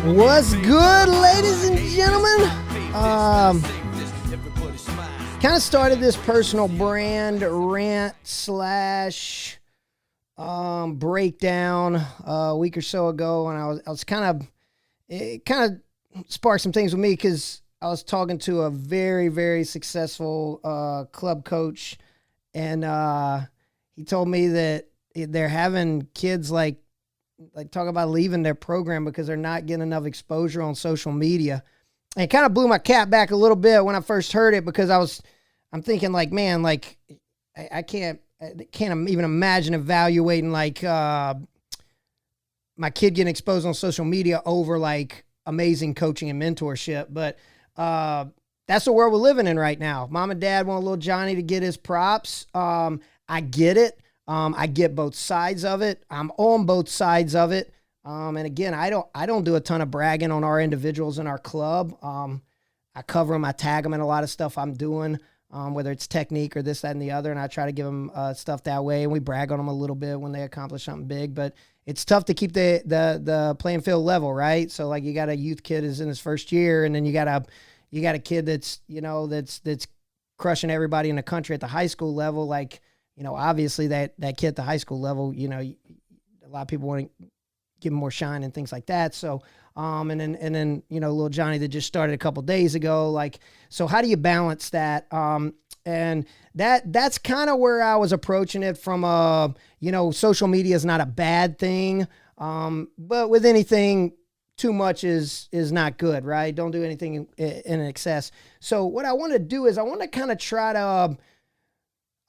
What's good, ladies and gentlemen? Kind of started this personal brand rant slash breakdown a week or so ago, and I was it kind of sparked some things with me because I was talking to a very, very successful club coach, and he told me that they're having kids like talk about leaving their program because they're not getting enough exposure on social media. And it kind of blew my cap back a little bit when I first heard it, because I'm thinking like, man, like I can't even imagine evaluating like my kid getting exposed on social media over like amazing coaching and mentorship. But that's the world we're living in right now. Mom and dad want little Johnny to get his props. I get it. I get both sides of it. I'm on both sides of it. And again, I don't do a ton of bragging on our individuals in our club. I cover them, I tag them in a lot of stuff I'm doing, whether it's technique or this, that, and the other. And I try to give them stuff that way. And we brag on them a little bit when they accomplish something big, but it's tough to keep the playing field level, right? So like you got a youth kid is in his first year, and then you got a kid that's, that's crushing everybody in the country at the high school level. Like, obviously that kid at the high school level, a lot of people want to give him more shine and things like that. So, and then, little Johnny that just started a couple days ago, like, so how do you balance that? And that's kind of where I was approaching it from, social media is not a bad thing. But with anything, too much is not good, right? Don't do anything in excess. So what I want to do is I want to kind of try to,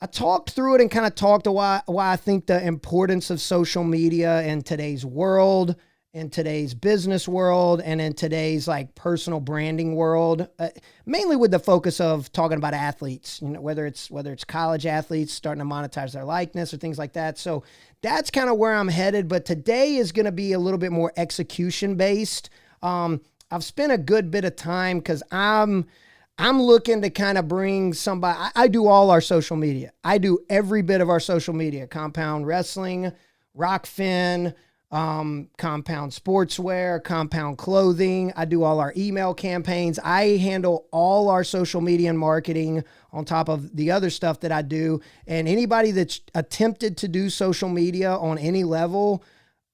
I talked through it and kind of talked to why I think the importance of social media in today's world, in today's business world, and in today's like personal branding world, mainly with the focus of talking about athletes, whether it's college athletes starting to monetize their likeness or things like that. So that's kind of where I'm headed. But today is going to be a little bit more execution based. I've spent a good bit of time because I'm looking to kind of bring somebody. I do all our social media. I do every bit of our social media: Compound Wrestling, Rockfin, Compound Sportswear, Compound Clothing. I do all our email campaigns. I handle all our social media and marketing on top of the other stuff that I do. And anybody that's attempted to do social media on any level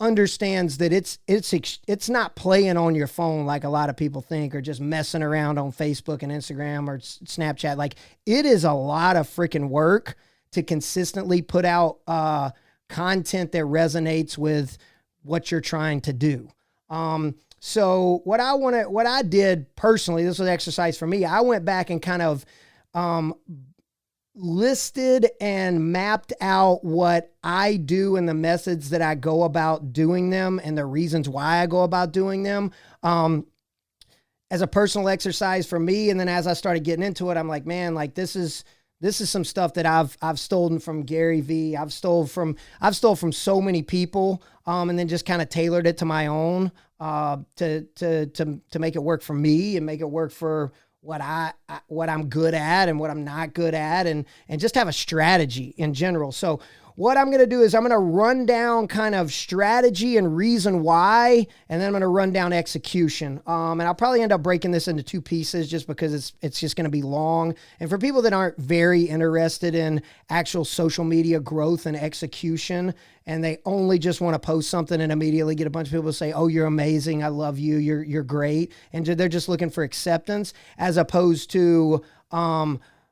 understands that it's not playing on your phone like a lot of people think, or just messing around on Facebook and Instagram or Snapchat. Like, it is a lot of freaking work to consistently put out content that resonates with what you're trying to do. So what I did personally, this was an exercise for me. I went back and kind of listed and mapped out what I do and the methods that I go about doing them and the reasons why I go about doing them as a personal exercise for me. And then as I started getting into it, I'm like, man, like this is some stuff that I've stolen from Gary Vee. I've stole from so many people, and then just kind of tailored it to my own to make it work for me and make it work for what I'm good at and what I'm not good at, and just have a strategy in general. So what I'm going to do is I'm going to run down kind of strategy and reason why, and then I'm going to run down execution. And I'll probably end up breaking this into two pieces just because it's just going to be long. And for people that aren't very interested in actual social media growth and execution, and they only just want to post something and immediately get a bunch of people to say, "Oh, you're amazing. I love you. You're great." And they're just looking for acceptance, as opposed to,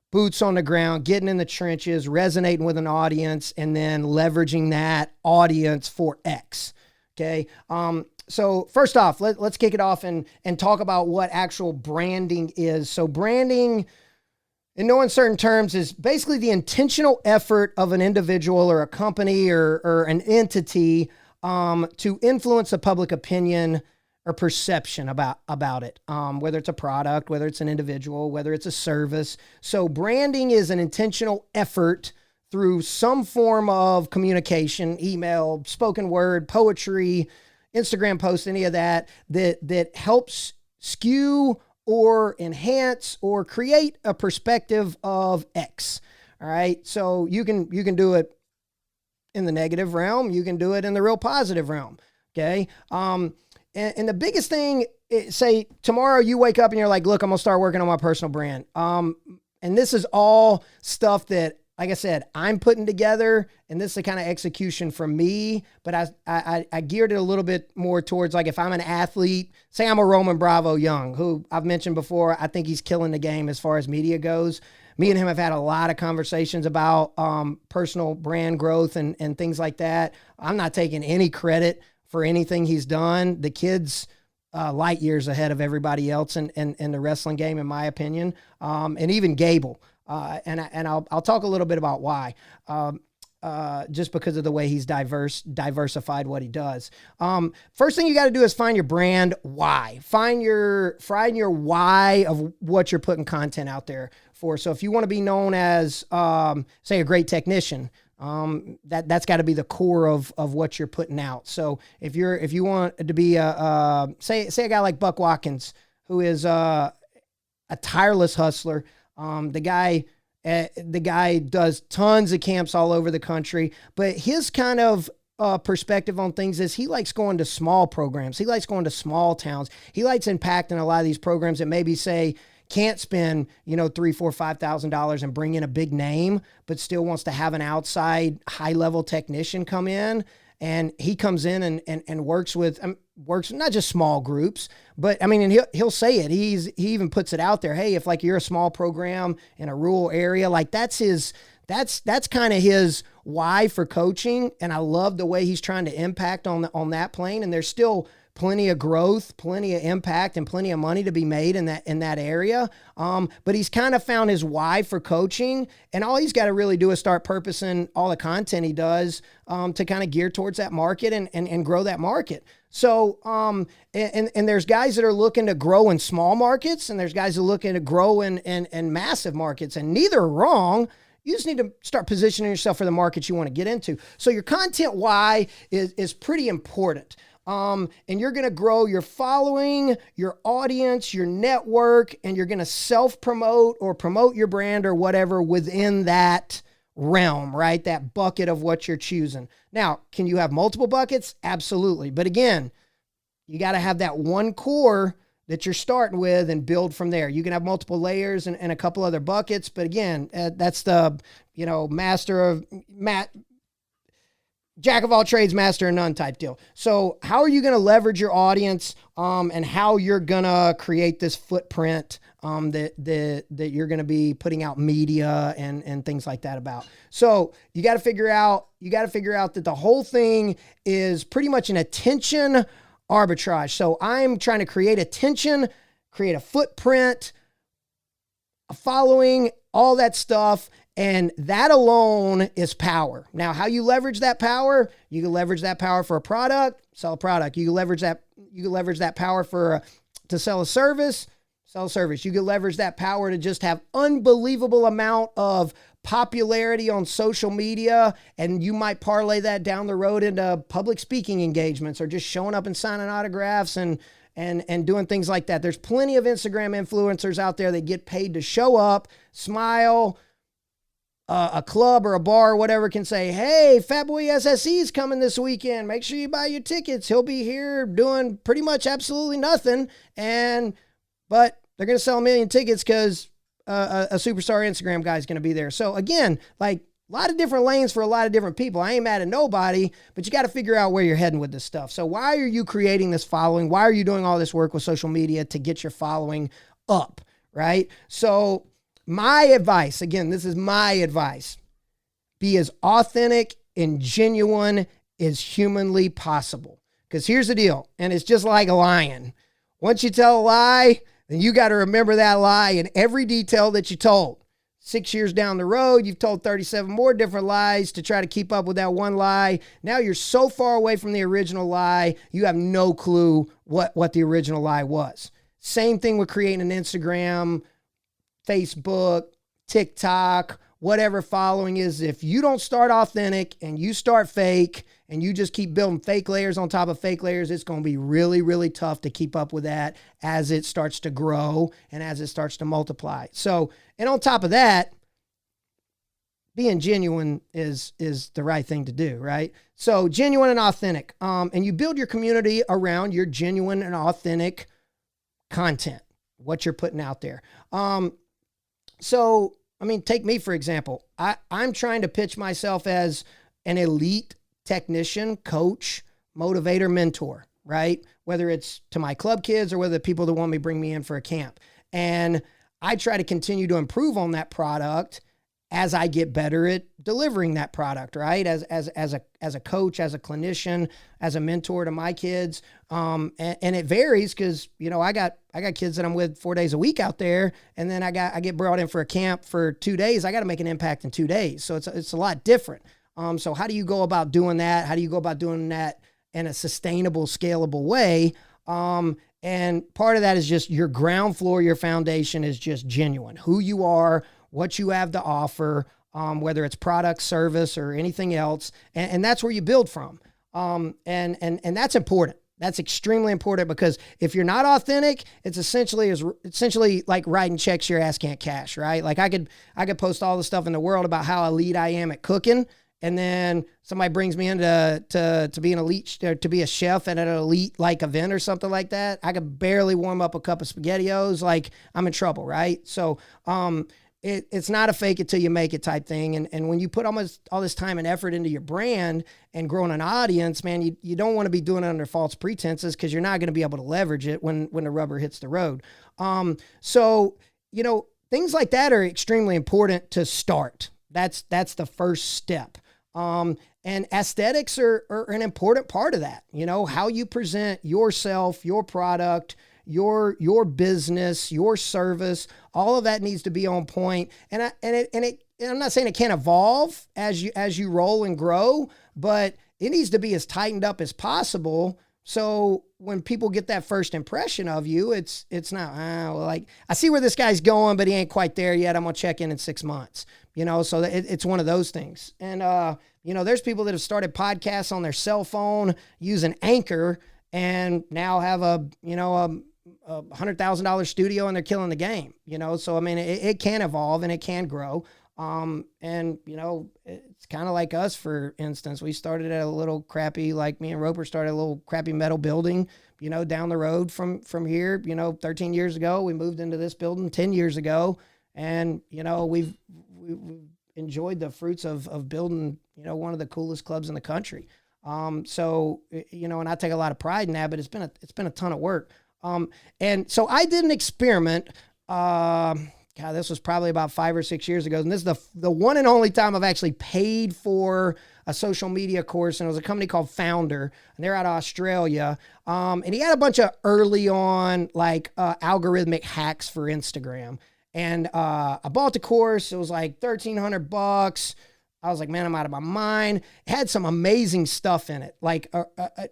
boots on the ground, getting in the trenches, resonating with an audience, and then leveraging that audience for X. Okay. So first off, let's kick it off and talk about what actual branding is. So branding, in no uncertain terms, is basically the intentional effort of an individual or a company or an entity to influence the public opinion or perception about it, whether it's a product, whether it's an individual, whether it's a service. So branding is an intentional effort through some form of communication, email, spoken word, poetry, Instagram post, any of that helps skew or enhance or create a perspective of X. All right. So you can do it in the negative realm. You can do it in the real positive realm. Okay. And the biggest thing, say tomorrow you wake up and you're like, look, I'm going to start working on my personal brand. And this is all stuff that, like I said, I'm putting together, and this is the kind of execution from me, but I geared it a little bit more towards, like, if I'm an athlete, say I'm a Roman Bravo Young, who I've mentioned before, I think he's killing the game as far as media goes. Me and him have had a lot of conversations about personal brand growth and things like that. I'm not taking any credit for anything he's done. The kid's light years ahead of everybody else in the wrestling game, in my opinion, and even Gable. And I'll talk a little bit about why, just because of the way he's diversified what he does. First thing you got to do is find your brand why. Find your why of what you're putting content out there for. So if you want to be known as, say, a great technician, that's got to be the core of what you're putting out. So if you want to be say a guy like Buck Watkins, who is a tireless hustler. The guy does tons of camps all over the country, but his kind of perspective on things is he likes going to small programs. He likes going to small towns. He likes impacting a lot of these programs that maybe, say, can't spend, $3,000, $4,000, $5,000 and bring in a big name, but still wants to have an outside high level technician come in. And he comes in and works not just small groups, but I mean, and he'll say it. He even puts it out there. Hey, if like you're a small program in a rural area, like that's kind of his why for coaching. And I love the way he's trying to impact on that plane. And there's still plenty of growth, plenty of impact, and plenty of money to be made in that area. But he's kind of found his why for coaching, and all he's got to really do is start purposing all the content he does to kind of gear towards that market and grow that market. So, and there's guys that are looking to grow in small markets, and there's guys that are looking to grow in massive markets, and neither are wrong. You just need to start positioning yourself for the markets you want to get into. So your content why is pretty important. And you're going to grow your following, your audience, your network, and you're going to self-promote or promote your brand or whatever within that realm, right? That bucket of what you're choosing. Now, can you have multiple buckets? Absolutely. But again, you got to have that one core that you're starting with and build from there. You can have multiple layers and a couple other buckets. But again, that's the, jack of all trades, master of none type deal. So how are you going to leverage your audience and how you're going to create this footprint that you're going to be putting out media and things like that about? So you got to figure out that the whole thing is pretty much an attention arbitrage. So I'm trying to create attention, create a footprint, a following, all that stuff. And that alone is power. Now, how you leverage that power? You can leverage that power for a product, sell a product. You can leverage that power to sell a service, sell a service. You can leverage that power to just have unbelievable amount of popularity on social media, and you might parlay that down the road into public speaking engagements or just showing up and signing autographs and doing things like that. There's plenty of Instagram influencers out there that get paid to show up, smile. A club or a bar or whatever can say, hey, Fatboy SSE is coming this weekend. Make sure you buy your tickets. He'll be here doing pretty much absolutely nothing. But they're going to sell 1 million tickets because a superstar Instagram guy is going to be there. So again, like a lot of different lanes for a lot of different people. I ain't mad at nobody, but you got to figure out where you're heading with this stuff. So why are you creating this following? Why are you doing all this work with social media to get your following up, right? So my advice, again, this is my advice, be as authentic and genuine as humanly possible. Because here's the deal, and it's just like a lion. Once you tell a lie, then you got to remember that lie in every detail that you told. 6 years down the road, you've told 37 more different lies to try to keep up with that one lie. Now you're so far away from the original lie, you have no clue what the original lie was. Same thing with creating an Instagram, Facebook, TikTok, whatever following is. If you don't start authentic and you start fake and you just keep building fake layers on top of fake layers, it's going to be really, really tough to keep up with that as it starts to grow and as it starts to multiply. So, and on top of that, being genuine is the right thing to do, right? So genuine and authentic. And you build your community around your genuine and authentic content, what you're putting out there. So, I mean, take me, for example. I'm trying to pitch myself as an elite technician, coach, motivator, mentor, right? Whether it's to my club kids or whether the people that want me bring me in for a camp. And I try to continue to improve on that product as I get better at delivering that product, right? As a coach, as a clinician, as a mentor to my kids. And it varies because, you know, I got kids that I'm with 4 days a week out there. And then I get brought in for a camp for 2 days. I got to make an impact in 2 days. So it's a lot different. So how do you go about doing that? How do you go about doing that in a sustainable, scalable way? And part of that is just your ground floor, your foundation is just genuine. Who you are, what you have to offer, whether it's product, service, or anything else. And that's where you build from. And that's important. That's extremely important because if you're not authentic, it's essentially like writing checks your ass can't cash, right? Like I could post all the stuff in the world about how elite I am at cooking. And then somebody brings me in to be an elite, to be a chef at an elite like event or something like that. I could barely warm up a cup of SpaghettiOs. Like I'm in trouble, right? So, it's not a fake it till you make it type thing. And when you put almost all this time and effort into your brand and growing an audience, man, you don't want to be doing it under false pretenses because you're not going to be able to leverage it when the rubber hits the road. So, you know, things like that are extremely important to start. That's the first step. And aesthetics are an important part of that. You know, how you present yourself, your product, your business, your service, all of that needs to be on point. And I'm not saying it can't evolve as you roll and grow, but it needs to be as tightened up as possible. So when people get that first impression of you, it's not, like, I see where this guy's going, but he ain't quite there yet. I'm going to check in 6 months, you know? So it's one of those things. And, you know, there's people that have started podcasts on their cell phone using Anchor and now have a $100,000 studio and they're killing the game, you know? So, I mean, it can evolve and it can grow. And you know, it's kind of like us, for instance. We started at a little crappy, like me and Roper started a little crappy metal building, you know, down the road from here, you know, 13 years ago. We moved into this building 10 years ago. And, you know, we've enjoyed the fruits of building, you know, one of the coolest clubs in the country. So, you know, and I take a lot of pride in that, but it's been a ton of work. And so I did an experiment, God, this was probably about 5 or 6 years ago. And this is the one and only time I've actually paid for a social media course. And it was a company called Founder, and they're out of Australia. And he had a bunch of early on, like, algorithmic hacks for Instagram. And I bought the course. It was like $1,300. I was like, man, I'm out of my mind. It had some amazing stuff in it, like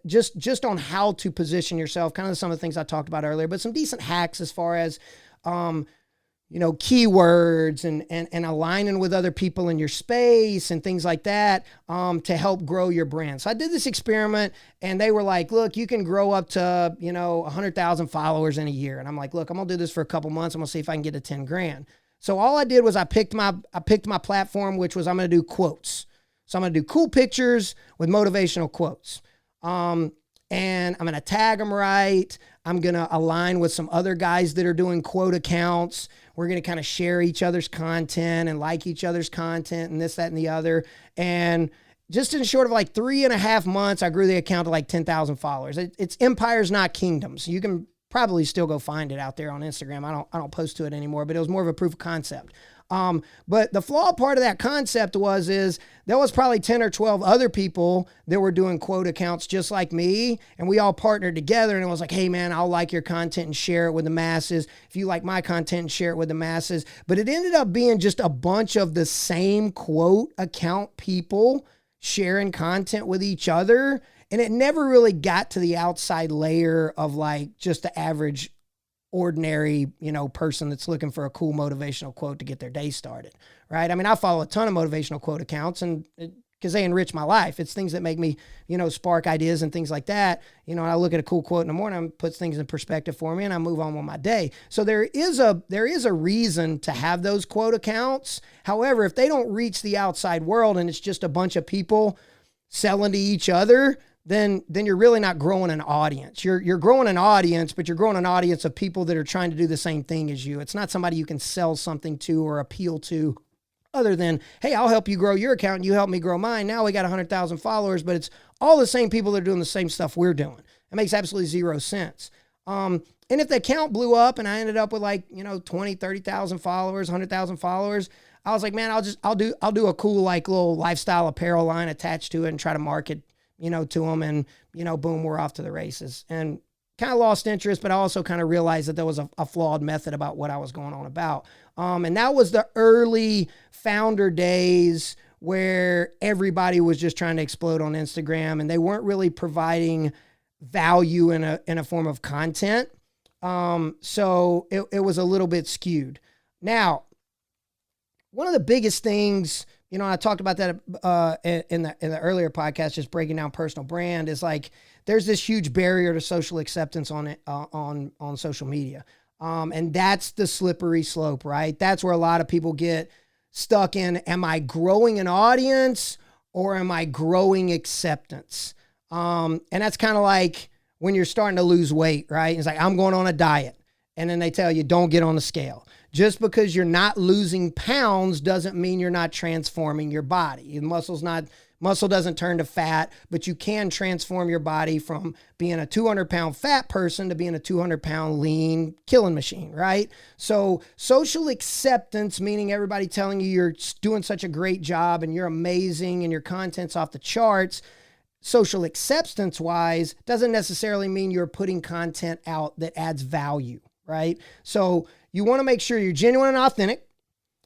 just on how to position yourself, kind of some of the things I talked about earlier, but some decent hacks as far as, you know, keywords and aligning with other people in your space and things like that, to help grow your brand. So I did this experiment and they were like, look, you can grow up to, you know, 100,000 followers in a year. And I'm like, look, I'm going to do this for a couple months. I'm going to see if I can get to 10 grand. So all I did was I picked my platform, which was I'm going to do quotes. So I'm going to do cool pictures with motivational quotes. And I'm going to tag them right. I'm going to align with some other guys that are doing quote accounts. We're going to kind of share each other's content and like each other's content and this, that, and the other. And just in short of like 3.5 months, I grew the account to like 10,000 followers. It's Empires, Not Kingdoms. You can probably still go find it out there on Instagram. I don't post to it anymore, but it was more of a proof of concept. But the flawed part of that concept is there was probably 10 or 12 other people that were doing quote accounts just like me. And we all partnered together and it was like, hey man, I'll like your content and share it with the masses. If you like my content and share it with the masses. But it ended up being just a bunch of the same quote account people sharing content with each other. And it never really got to the outside layer of like just the average ordinary, you know, person that's looking for a cool motivational quote to get their day started, right? I mean, I follow a ton of motivational quote accounts and because they enrich my life. It's things that make me, spark ideas and things like that. I look at a cool quote in the morning, puts things in perspective for me, and I move on with my day. So there is a reason to have those quote accounts. However, if they don't reach the outside world and it's just a bunch of people selling to each other, then you're really not growing an audience. You're growing an audience, but you're growing an audience of people that are trying to do the same thing as you. It's not somebody you can sell something to or appeal to other than, hey, I'll help you grow your account and you help me grow mine. Now we got 100,000 followers, but it's all the same people that are doing the same stuff we're doing. It makes absolutely zero sense. And if the account blew up and I ended up with 20, 30,000 followers, 100,000 followers, I was like, man, I'll do a cool little lifestyle apparel line attached to it and try to market to them, and, boom, we're off to the races. And kind of lost interest, but I also kind of realized that there was a flawed method about what I was going on about. And that was the early founder days where everybody was just trying to explode on Instagram and they weren't really providing value in a form of content. So it was a little bit skewed. Now, one of the biggest things, I talked about that in the earlier podcast, just breaking down personal brand, is there's this huge barrier to social acceptance on social media. And that's the slippery slope, right? That's where a lot of people get stuck in. Am I growing an audience or am I growing acceptance? And that's kind of like when you're starting to lose weight, right? It's like, I'm going on a diet. And then they tell you, don't get on the scale. Just because you're not losing pounds doesn't mean you're not transforming your body. Muscle doesn't turn to fat, but you can transform your body from being a 200-pound fat person to being a 200-pound lean killing machine, right? So social acceptance, meaning everybody telling you you're doing such a great job and you're amazing and your content's off the charts, social acceptance-wise, doesn't necessarily mean you're putting content out that adds value, right? So you want to make sure you're genuine and authentic.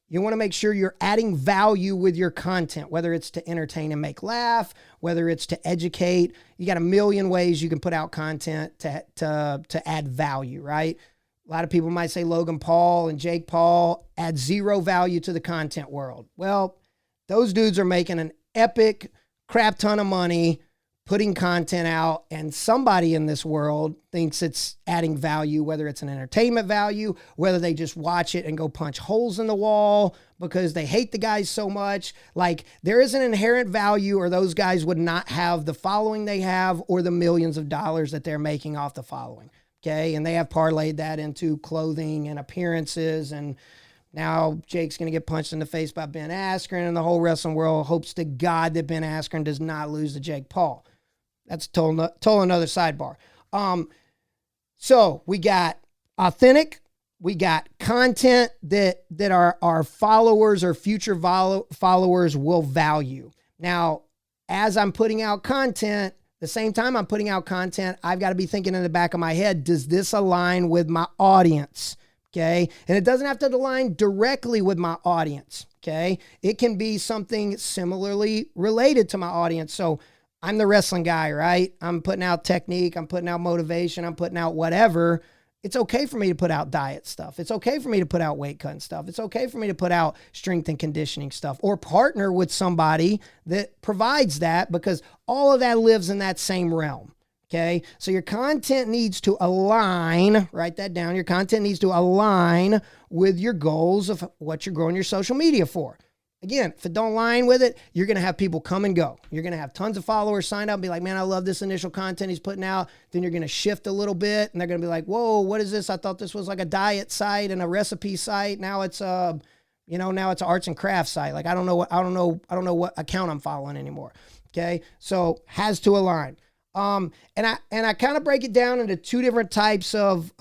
You want to make sure you're adding value with your content, whether it's to entertain and make laugh, whether it's to educate. You got a million ways you can put out content to add value, right? A lot of people might say Logan Paul and Jake Paul add zero value to the content world. Well, those dudes are making an epic crap ton of money putting content out, and somebody in this world thinks it's adding value, whether it's an entertainment value, whether they just watch it and go punch holes in the wall because they hate the guys so much. There is an inherent value, or those guys would not have the following they have or the millions of dollars that they're making off the following. Okay. And they have parlayed that into clothing and appearances. And now Jake's going to get punched in the face by Ben Askren, and the whole wrestling world hopes to God that Ben Askren does not lose to Jake Paul. That's total another sidebar. So we got authentic, we got content that our followers or future followers will value. Now, as I'm putting out content, the same time I'm putting out content, I've got to be thinking in the back of my head, does this align with my audience? Okay. And it doesn't have to align directly with my audience. Okay. It can be something similarly related to my audience. So I'm the wrestling guy, right? I'm putting out technique. I'm putting out motivation. I'm putting out whatever. It's okay for me to put out diet stuff. It's okay for me to put out weight cutting stuff. It's okay for me to put out strength and conditioning stuff, or partner with somebody that provides that, because all of that lives in that same realm. Okay. So your content needs to align, write that down. Your content needs to align with your goals of what you're growing your social media for. Again, if it don't align with it, you're going to have people come and go. You're going to have tons of followers sign up and be like, man, I love this initial content he's putting out. Then you're going to shift a little bit and they're going to be like, whoa, what is this? I thought this was like a diet site and a recipe site. Now it's now it's an arts and crafts site. I don't know what account I'm following anymore. Okay. So has to align. And I kind of break it down into two different types of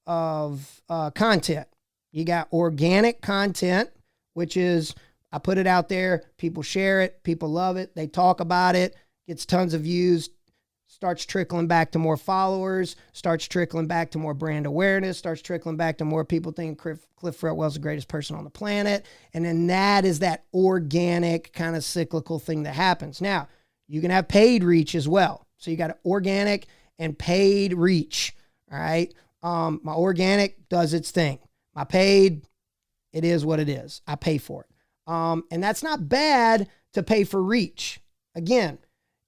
content. You got organic content, which is, I put it out there, people share it, people love it, they talk about it, gets tons of views, starts trickling back to more followers, starts trickling back to more brand awareness, starts trickling back to more people think Cliff Fretwell's the greatest person on the planet. And then that is that organic kind of cyclical thing that happens. Now, you can have paid reach as well. So you got organic and paid reach. All right. My organic does its thing. My paid, it is what it is. I pay for it. And that's not bad to pay for reach. Again,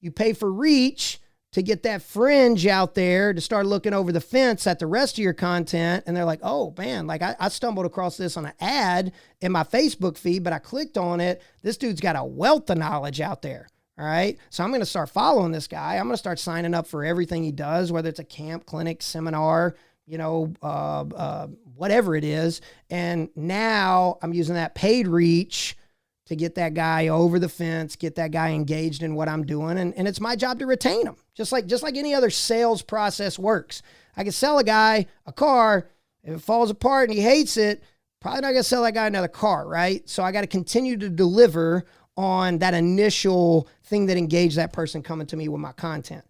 you pay for reach to get that fringe out there to start looking over the fence at the rest of your content. And they're like, oh man, like I stumbled across this on an ad in my Facebook feed, but I clicked on it. This dude's got a wealth of knowledge out there. All right. So I'm going to start following this guy. I'm going to start signing up for everything he does, whether it's a camp, clinic, seminar, whatever it is. And now I'm using that paid reach to get that guy over the fence, get that guy engaged in what I'm doing. And it's my job to retain him. Just like any other sales process works. I can sell a guy a car. If it falls apart and he hates it, probably not going to sell that guy another car, right? So I got to continue to deliver on that initial thing that engaged that person coming to me with my content.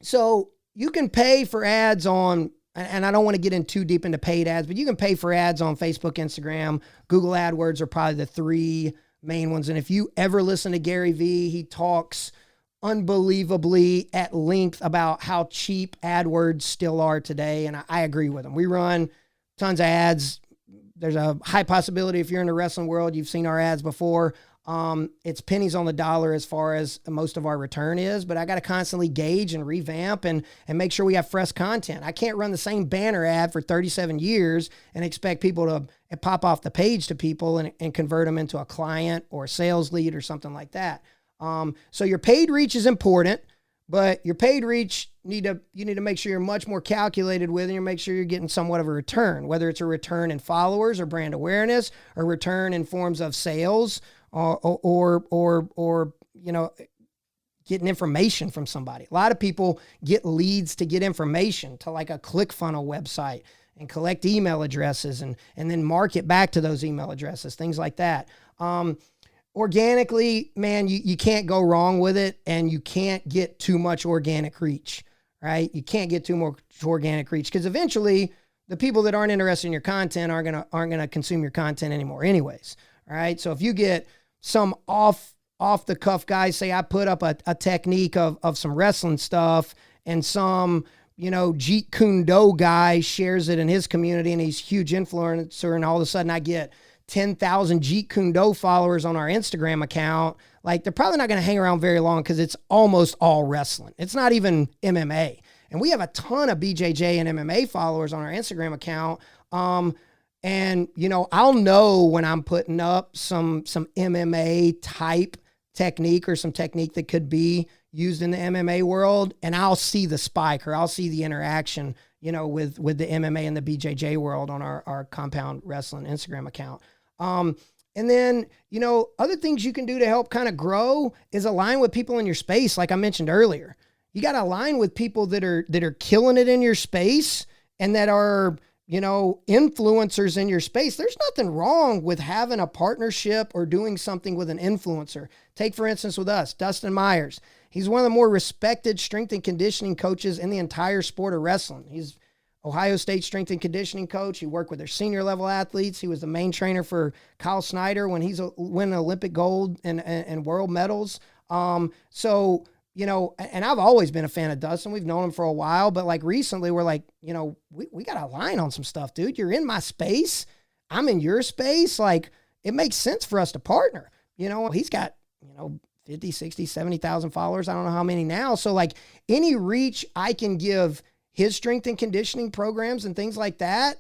So you can pay for ads on, and I don't want to get in too deep into paid ads, but you can pay for ads on Facebook, Instagram, Google AdWords are probably the three main ones. And if you ever listen to Gary Vee, he talks unbelievably at length about how cheap AdWords still are today. And I agree with him. We run tons of ads. There's a high possibility if you're in the wrestling world, you've seen our ads before. It's pennies on the dollar as far as most of our return is, but I got to constantly gauge and revamp and make sure we have fresh content. I can't run the same banner ad for 37 years and expect people to pop off the page to people and convert them into a client or a sales lead or something like that. So your paid reach is important, but your paid reach, you need to make sure you're much more calculated with, and you make sure you're getting somewhat of a return, whether it's a return in followers or brand awareness, or return in forms of sales, or getting information from somebody. A lot of people get leads to get information to like a ClickFunnels website and collect email addresses and then market back to those email addresses, things like that. Organically, man, you can't go wrong with it, and you can't get too much organic reach, right? You can't get too much organic reach because eventually the people that aren't interested in your content aren't gonna consume your content anymore anyways, all right? So if you get some off the cuff guys, say I put up a technique of some wrestling stuff, and some, Jeet Kune Do guy shares it in his community and he's a huge influencer, and all of a sudden I get 10,000 Jeet Kune Do followers on our Instagram account, like they're probably not going to hang around very long because it's almost all wrestling. It's not even MMA. And we have a ton of BJJ and MMA followers on our Instagram account. And I'll know when I'm putting up some MMA type technique or some technique that could be used in the MMA world, and I'll see the spike, or I'll see the interaction, with the MMA and the BJJ world on our Compound Wrestling Instagram account. And then, other things you can do to help kind of grow is align with people in your space. Like I mentioned earlier, you got to align with people that are killing it in your space and that are, influencers in your space. There's nothing wrong with having a partnership or doing something with an influencer. Take, for instance, with us, Dustin Myers. He's one of the more respected strength and conditioning coaches in the entire sport of wrestling. He's Ohio State strength and conditioning coach. He worked with their senior level athletes. He was the main trainer for Kyle Snyder when he's winning Olympic gold and world medals. So, and I've always been a fan of Dustin. We've known him for a while, but like recently we're like, we got to align on some stuff, dude. You're in my space. I'm in your space. Like, it makes sense for us to partner. He's got, 50, 60, 70,000 followers. I don't know how many now. So like any reach I can give his strength and conditioning programs and things like that,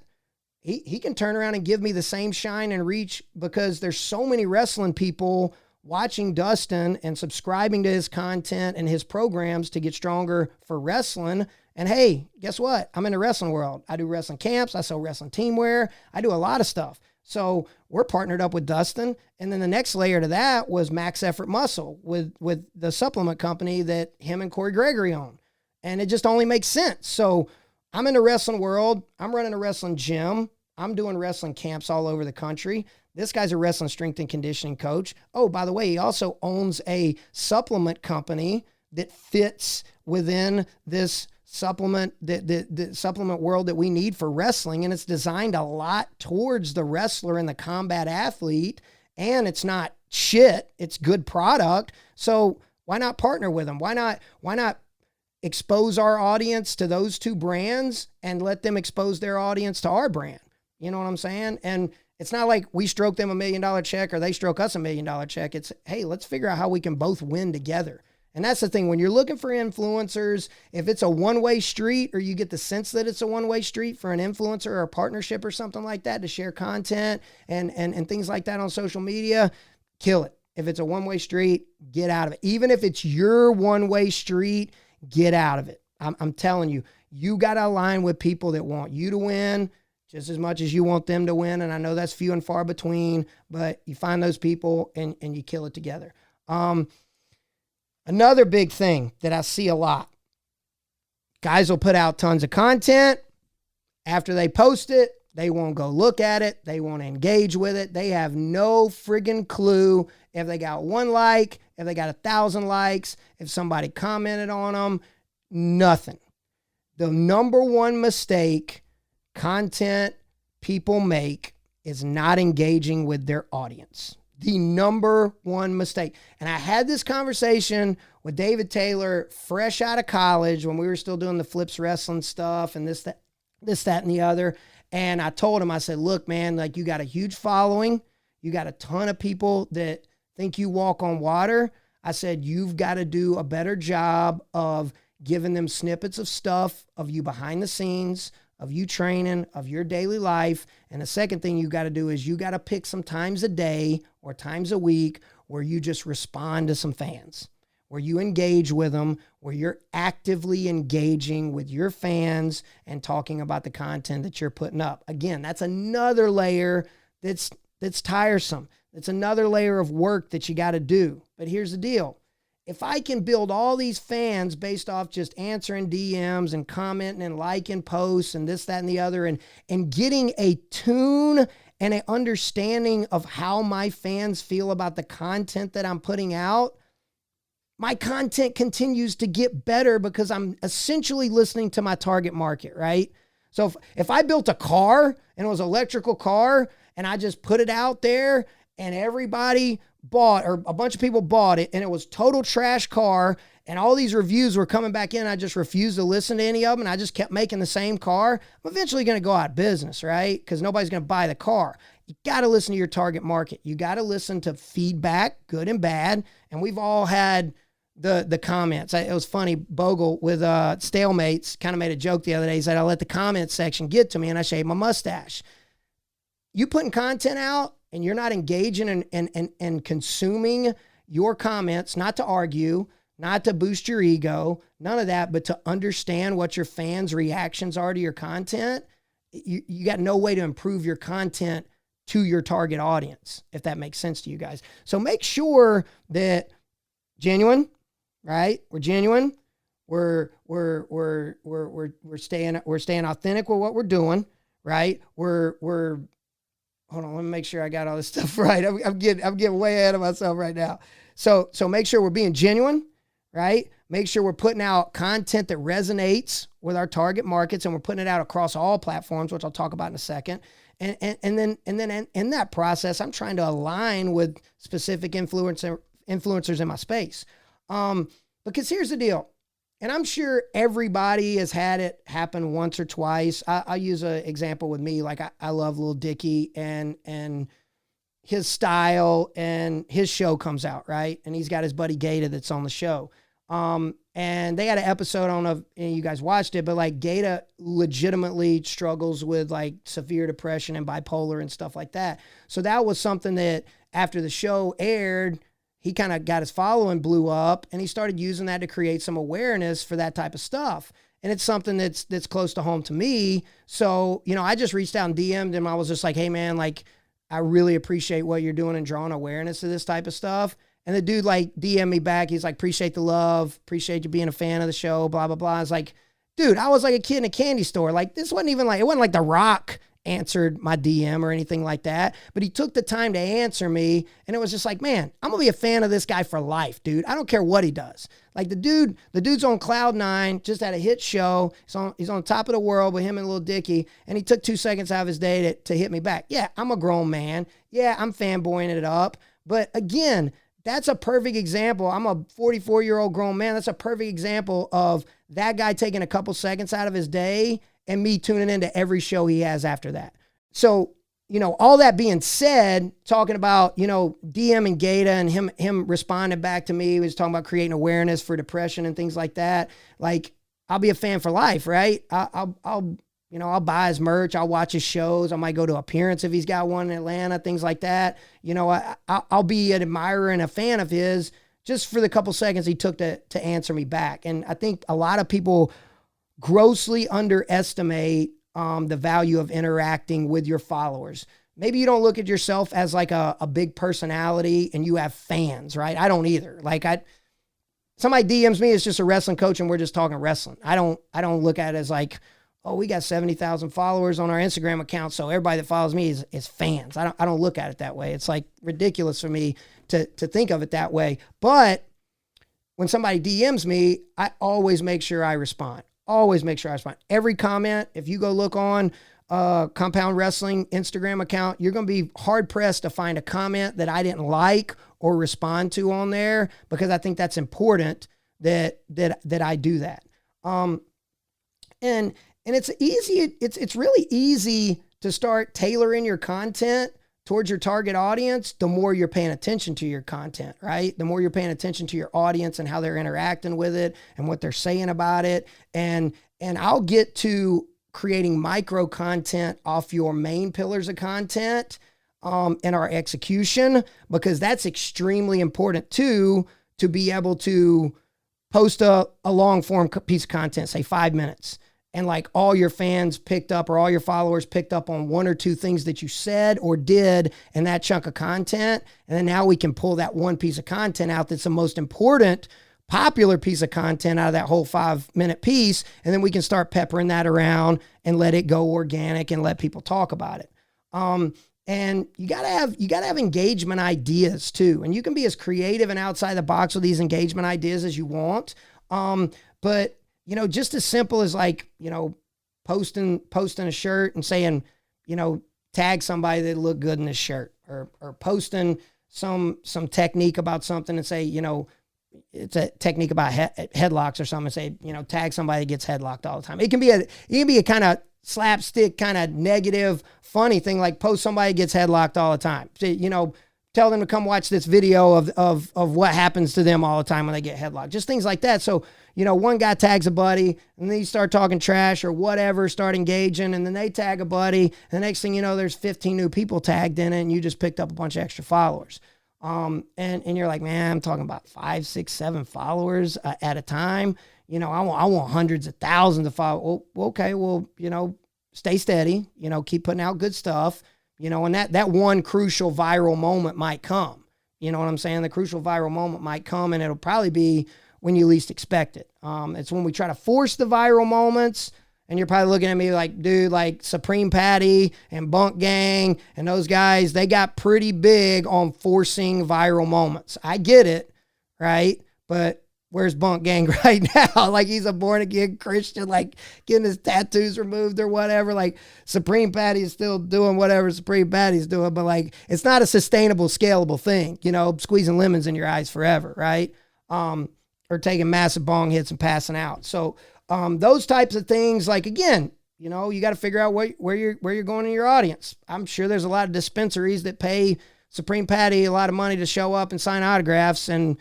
he can turn around and give me the same shine and reach, because there's so many wrestling people watching Dustin and subscribing to his content and his programs to get stronger for wrestling. And hey, guess what? I'm in the wrestling world. I do wrestling camps. I sell wrestling teamwear. I do a lot of stuff. So we're partnered up with Dustin. And then the next layer to that was Max Effort Muscle with the supplement company that him and Corey Gregory own. And it just only makes sense. So I'm in the wrestling world. I'm running a wrestling gym. I'm doing wrestling camps all over the country. This guy's a wrestling strength and conditioning coach. Oh, by the way, he also owns a supplement company that fits within this supplement, the supplement world that we need for wrestling. And it's designed a lot towards the wrestler and the combat athlete. And it's not shit. It's good product. So why not partner with them? Why not expose our audience to those two brands and let them expose their audience to our brand? You know what I'm saying? And It's not like we stroke them $1 million check or they stroke us $1 million check. It's, hey, let's figure out how we can both win together. And that's the thing. When you're looking for influencers, if it's a one-way street or you get the sense that it's a one-way street for an influencer or a partnership or something like that to share content and things like that on social media, kill it. If it's a one-way street, get out of it. Even if it's your one-way street, get out of it. I'm telling you, you got to align with people that want you to win just as much as you want them to win. And I know that's few and far between, but you find those people and you kill it together. Another big thing that I see a lot, guys will put out tons of content. After they post it, they won't go look at it. They won't engage with it. They have no friggin' clue if they got 1 like, if they got 1,000 likes, if somebody commented on them, nothing. The number one mistake content people make is not engaging with their audience. The number one mistake. And I had this conversation with David Taylor fresh out of college when we were still doing the Flips Wrestling stuff and this, that, and the other. And I told him, I said, look, man, like you got a huge following. You got a ton of people that think you walk on water. I said, you've got to do a better job of giving them snippets of stuff of you behind the scenes, of you training, of your daily life. And the second thing you got to do is you got to pick some times a day or times a week where you just respond to some fans, where you engage with them, where you're actively engaging with your fans and talking about the content that you're putting up. Again, that's another layer that's tiresome. It's another layer of work that you got to do. But here's the deal. If I can build all these fans based off just answering DMs and commenting and liking posts and this, that, and the other, and getting a tune and an understanding of how my fans feel about the content that I'm putting out, my content continues to get better because I'm essentially listening to my target market, right? So if I built a car and it was an electrical car and I just put it out there and everybody bought, or a bunch of people bought it, and it was total trash car, and all these reviews were coming back in, I just refused to listen to any of them, and I just kept making the same car, I'm eventually going to go out of business, right? Because nobody's going to buy the car. You got to listen to your target market. You got to listen to feedback, good and bad, and we've all had the comments. It was funny, Bogle with Stalemates kind of made a joke the other day. He said, I let the comments section get to me, and I shaved my mustache. You putting content out, and you're not engaging and consuming your comments, not to argue, not to boost your ego, none of that, but to understand what your fans' reactions are to your content, you got no way to improve your content to your target audience, if that makes sense to you guys. So make sure that genuine, right? We're genuine. We're staying authentic with what we're doing, right? Hold on, let me make sure I got all this stuff right. I'm getting way ahead of myself right now. So make sure we're being genuine, right? Make sure we're putting out content that resonates with our target markets, and we're putting it out across all platforms, which I'll talk about in a second. And then in that process, I'm trying to align with specific influencers in my space. Because here's the deal. And I'm sure everybody has had it happen once or twice. I'll use an example with me. Like I love Lil Dicky and his style, and his show comes out, right? And he's got his buddy Gator that's on the show. And they had an episode and you guys watched it, but like Gator legitimately struggles with like severe depression and bipolar and stuff like that. So that was something that after the show aired, he kind of got his following blew up, and he started using that to create some awareness for that type of stuff. And it's something that's close to home to me. So, I just reached out and DM'd him. I was just like, hey man, like I really appreciate what you're doing and drawing awareness to this type of stuff. And the dude like DM'd me back. He's like, appreciate the love. Appreciate you being a fan of the show, blah, blah, blah. I was like, dude, I was like a kid in a candy store. Like this wasn't even like, it wasn't like The Rock answered my DM or anything like that, but he took the time to answer me, and it was just like, man, I'm gonna be a fan of this guy for life, dude. I don't care what he does. Like the dude's on cloud nine, just had a hit show. He's on top of the world with him and Lil Dicky, and he took 2 seconds out of his day to hit me back. Yeah, I'm a grown man. Yeah, I'm fanboying it up, but again, that's a perfect example. I'm a 44-year-old grown man. That's a perfect example of that guy taking a couple seconds out of his day and me tuning into every show he has after that. So all that being said, talking about, DMing Gata and him responding back to me, he was talking about creating awareness for depression and things like that. Like, I'll be a fan for life, right? I'll buy his merch. I'll watch his shows. I might go to appearance if he's got one in Atlanta, things like that. I'll be an admirer and a fan of his just for the couple seconds he took to answer me back. And I think a lot of people grossly underestimate the value of interacting with your followers. Maybe you don't look at yourself as like a big personality and you have fans, right? I don't either. Like, somebody DMs me, it's just a wrestling coach and we're just talking wrestling. I don't look at it as like, oh, we got 70,000 followers on our Instagram account, so everybody that follows me is fans. I don't look at it that way. It's like ridiculous for me to think of it that way. But when somebody DMs me, I always make sure I respond. Always make sure I respond. Every comment, if you go look on Compound Wrestling Instagram account, you're going to be hard-pressed to find a comment that I didn't like or respond to on there, because I think that's important that I do that. And it's easy. It's really easy to start tailoring your content towards your target audience the more you're paying attention to your content, right? The more you're paying attention to your audience and how they're interacting with it and what they're saying about it. And I'll get to creating micro content off your main pillars of content and our execution, because that's extremely important too, to be able to post a long form piece of content, say 5 minutes. And like all your fans picked up, or all your followers picked up on one or two things that you said or did in that chunk of content. And then now we can pull that one piece of content out that's the most important, popular piece of content out of that whole 5-minute piece. And then we can start peppering that around and let it go organic and let people talk about it. And you gotta have engagement ideas too. And you can be as creative and outside the box with these engagement ideas as you want. But just as simple as like, posting a shirt and saying, tag somebody that looked good in this shirt, or posting some technique about something and say, it's a technique about headlocks or something, and say, tag somebody that gets headlocked all the time. It can be a kind of slapstick, kind of negative, funny thing, like post somebody gets headlocked all the time. Tell them to come watch this video of what happens to them all the time when they get headlocked. Just things like that. So, one guy tags a buddy, and then you start talking trash or whatever, start engaging, and then they tag a buddy. And the next thing you know, there's 15 new people tagged in it, and you just picked up a bunch of extra followers. And you're like, man, I'm talking about 5, 6, 7 followers at a time. I want hundreds of thousands of followers. Well, okay, stay steady. Keep putting out good stuff. And that one crucial viral moment might come. You know what I'm saying? The crucial viral moment might come, and it'll probably be when you least expect it. It's when we try to force the viral moments, and you're probably looking at me like, dude, like Supreme Patty and Bunk Gang and those guys, they got pretty big on forcing viral moments. I get it, right? But where's Bunk Gang right now? Like, he's a born again Christian, like getting his tattoos removed or whatever. Like, Supreme Patty is still doing whatever Supreme Patty's doing, but like, it's not a sustainable, scalable thing, squeezing lemons in your eyes forever, right? Or taking massive bong hits and passing out. So those types of things, like, again, you got to figure out where you're going in your audience. I'm sure there's a lot of dispensaries that pay Supreme Patty a lot of money to show up and sign autographs and,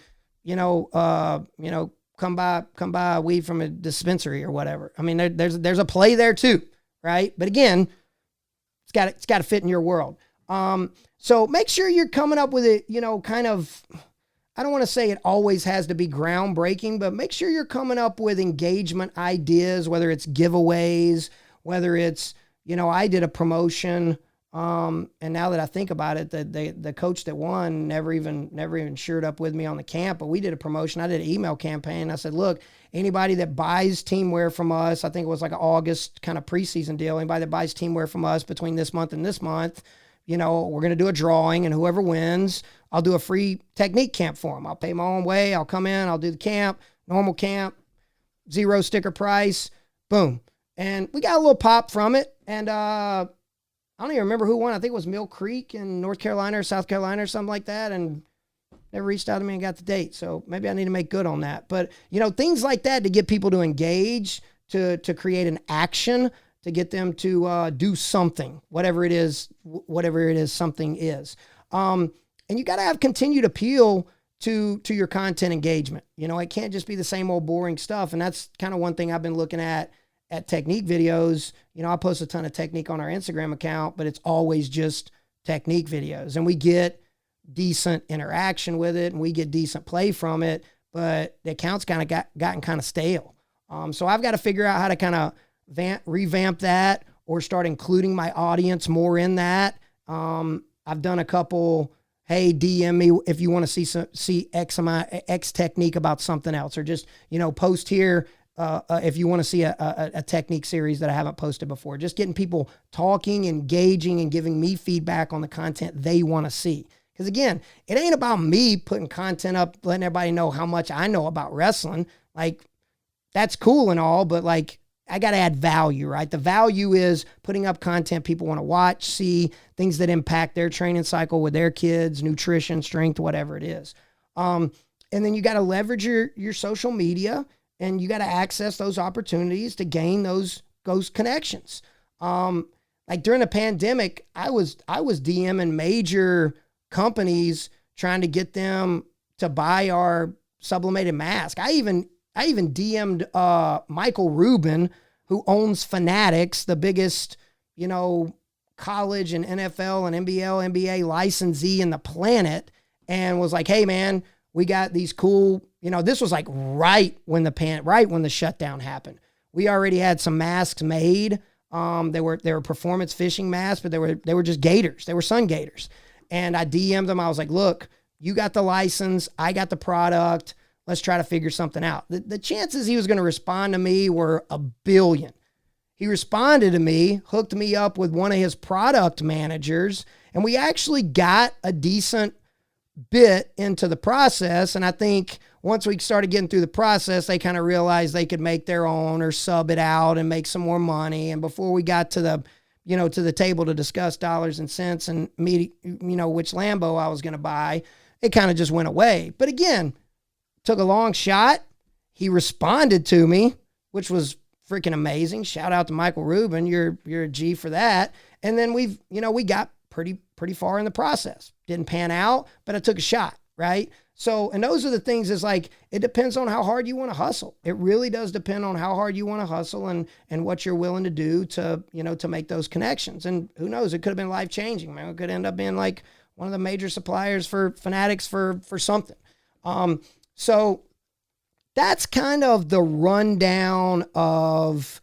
come buy weed from a dispensary or whatever. I mean, there's a play there too, right? But again, it's got to fit in your world. So make sure you're coming up with it, kind of, I don't want to say it always has to be groundbreaking, but make sure you're coming up with engagement ideas, whether it's giveaways, whether it's, I did a promotion. And now that I think about it, the coach that won never even shared up with me on the camp, but we did a promotion. I did an email campaign. I said, look, anybody that buys team wear from us, I think it was like an August kind of preseason deal. Anybody that buys team wear from us between this month and this month, we're going to do a drawing, and whoever wins, I'll do a free technique camp for them. I'll pay my own way. I'll come in, I'll do the camp, normal camp, 0 sticker price, boom. And we got a little pop from it. And, I don't even remember who won. I think it was Mill Creek in North Carolina or South Carolina or something like that. And never reached out to me and got the date. So maybe I need to make good on that. But, things like that to get people to engage, to create an action, to get them to do something, whatever it is, something is. And you got to have continued appeal to your content engagement. It can't just be the same old boring stuff. And that's kind of one thing I've been looking at technique videos. I post a ton of technique on our Instagram account, but it's always just technique videos, and we get decent interaction with it and we get decent play from it, but the account's kind of gotten kind of stale. So I've got to figure out how to kind of revamp that or start including my audience more in that. I've done a couple, hey, DM me if you want to see X technique about something else, or just, post here if you want to see a technique series that I haven't posted before. Just getting people talking, engaging, and giving me feedback on the content they want to see. Because again, it ain't about me putting content up, letting everybody know how much I know about wrestling. Like, that's cool and all, but like, I got to add value, right? The value is putting up content people want to watch, see, things that impact their training cycle with their kids, nutrition, strength, whatever it is. And then you got to leverage your social media, and you got to access those opportunities to gain those connections. Like during the pandemic, I was DMing major companies trying to get them to buy our sublimated mask. I even DM'd Michael Rubin, who owns Fanatics, the biggest, college and NFL and NBA licensee in the planet, and was like, hey man, we got these cool, this was like right when the shutdown happened. We already had some masks made. They were performance fishing masks, but they were just gaiters. They were sun gaiters. And I DM'd them. I was like, look, you got the license. I got the product. Let's try to figure something out. The chances he was going to respond to me were 1 billion. He responded to me, hooked me up with one of his product managers, and we actually got a decent bit into the process. And I think once we started getting through the process, they kind of realized they could make their own or sub it out and make some more money. And before we got to the table to discuss dollars and cents and me, which Lambo I was going to buy, it kind of just went away. But again, took a long shot. He responded to me, which was freaking amazing. Shout out to Michael Rubin. You're a G for that. And then we got pretty far in the process. Didn't pan out, but I took a shot, right? So, and those are the things, is like, it depends on how hard you want to hustle. It really does depend on how hard you want to hustle and what you're willing to do to make those connections. And who knows, it could have been life-changing, man. It could end up being like one of the major suppliers for Fanatics for something. So that's kind of the rundown of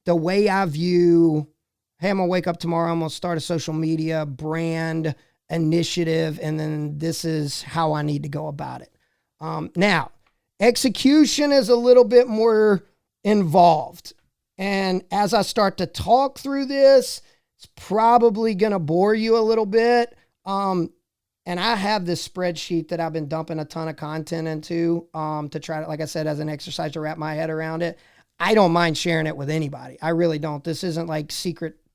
the way I view, hey, I'm going to wake up tomorrow, I'm going to start a social media brand initiative, and then this is how I need to go about it. Now, execution is a little bit more involved. And as I start to talk through this, it's probably going to bore you a little bit. And I have this spreadsheet that I've been dumping a ton of content into to try to, like I said, as an exercise to wrap my head around it. I don't mind sharing it with anybody. I really don't. This isn't like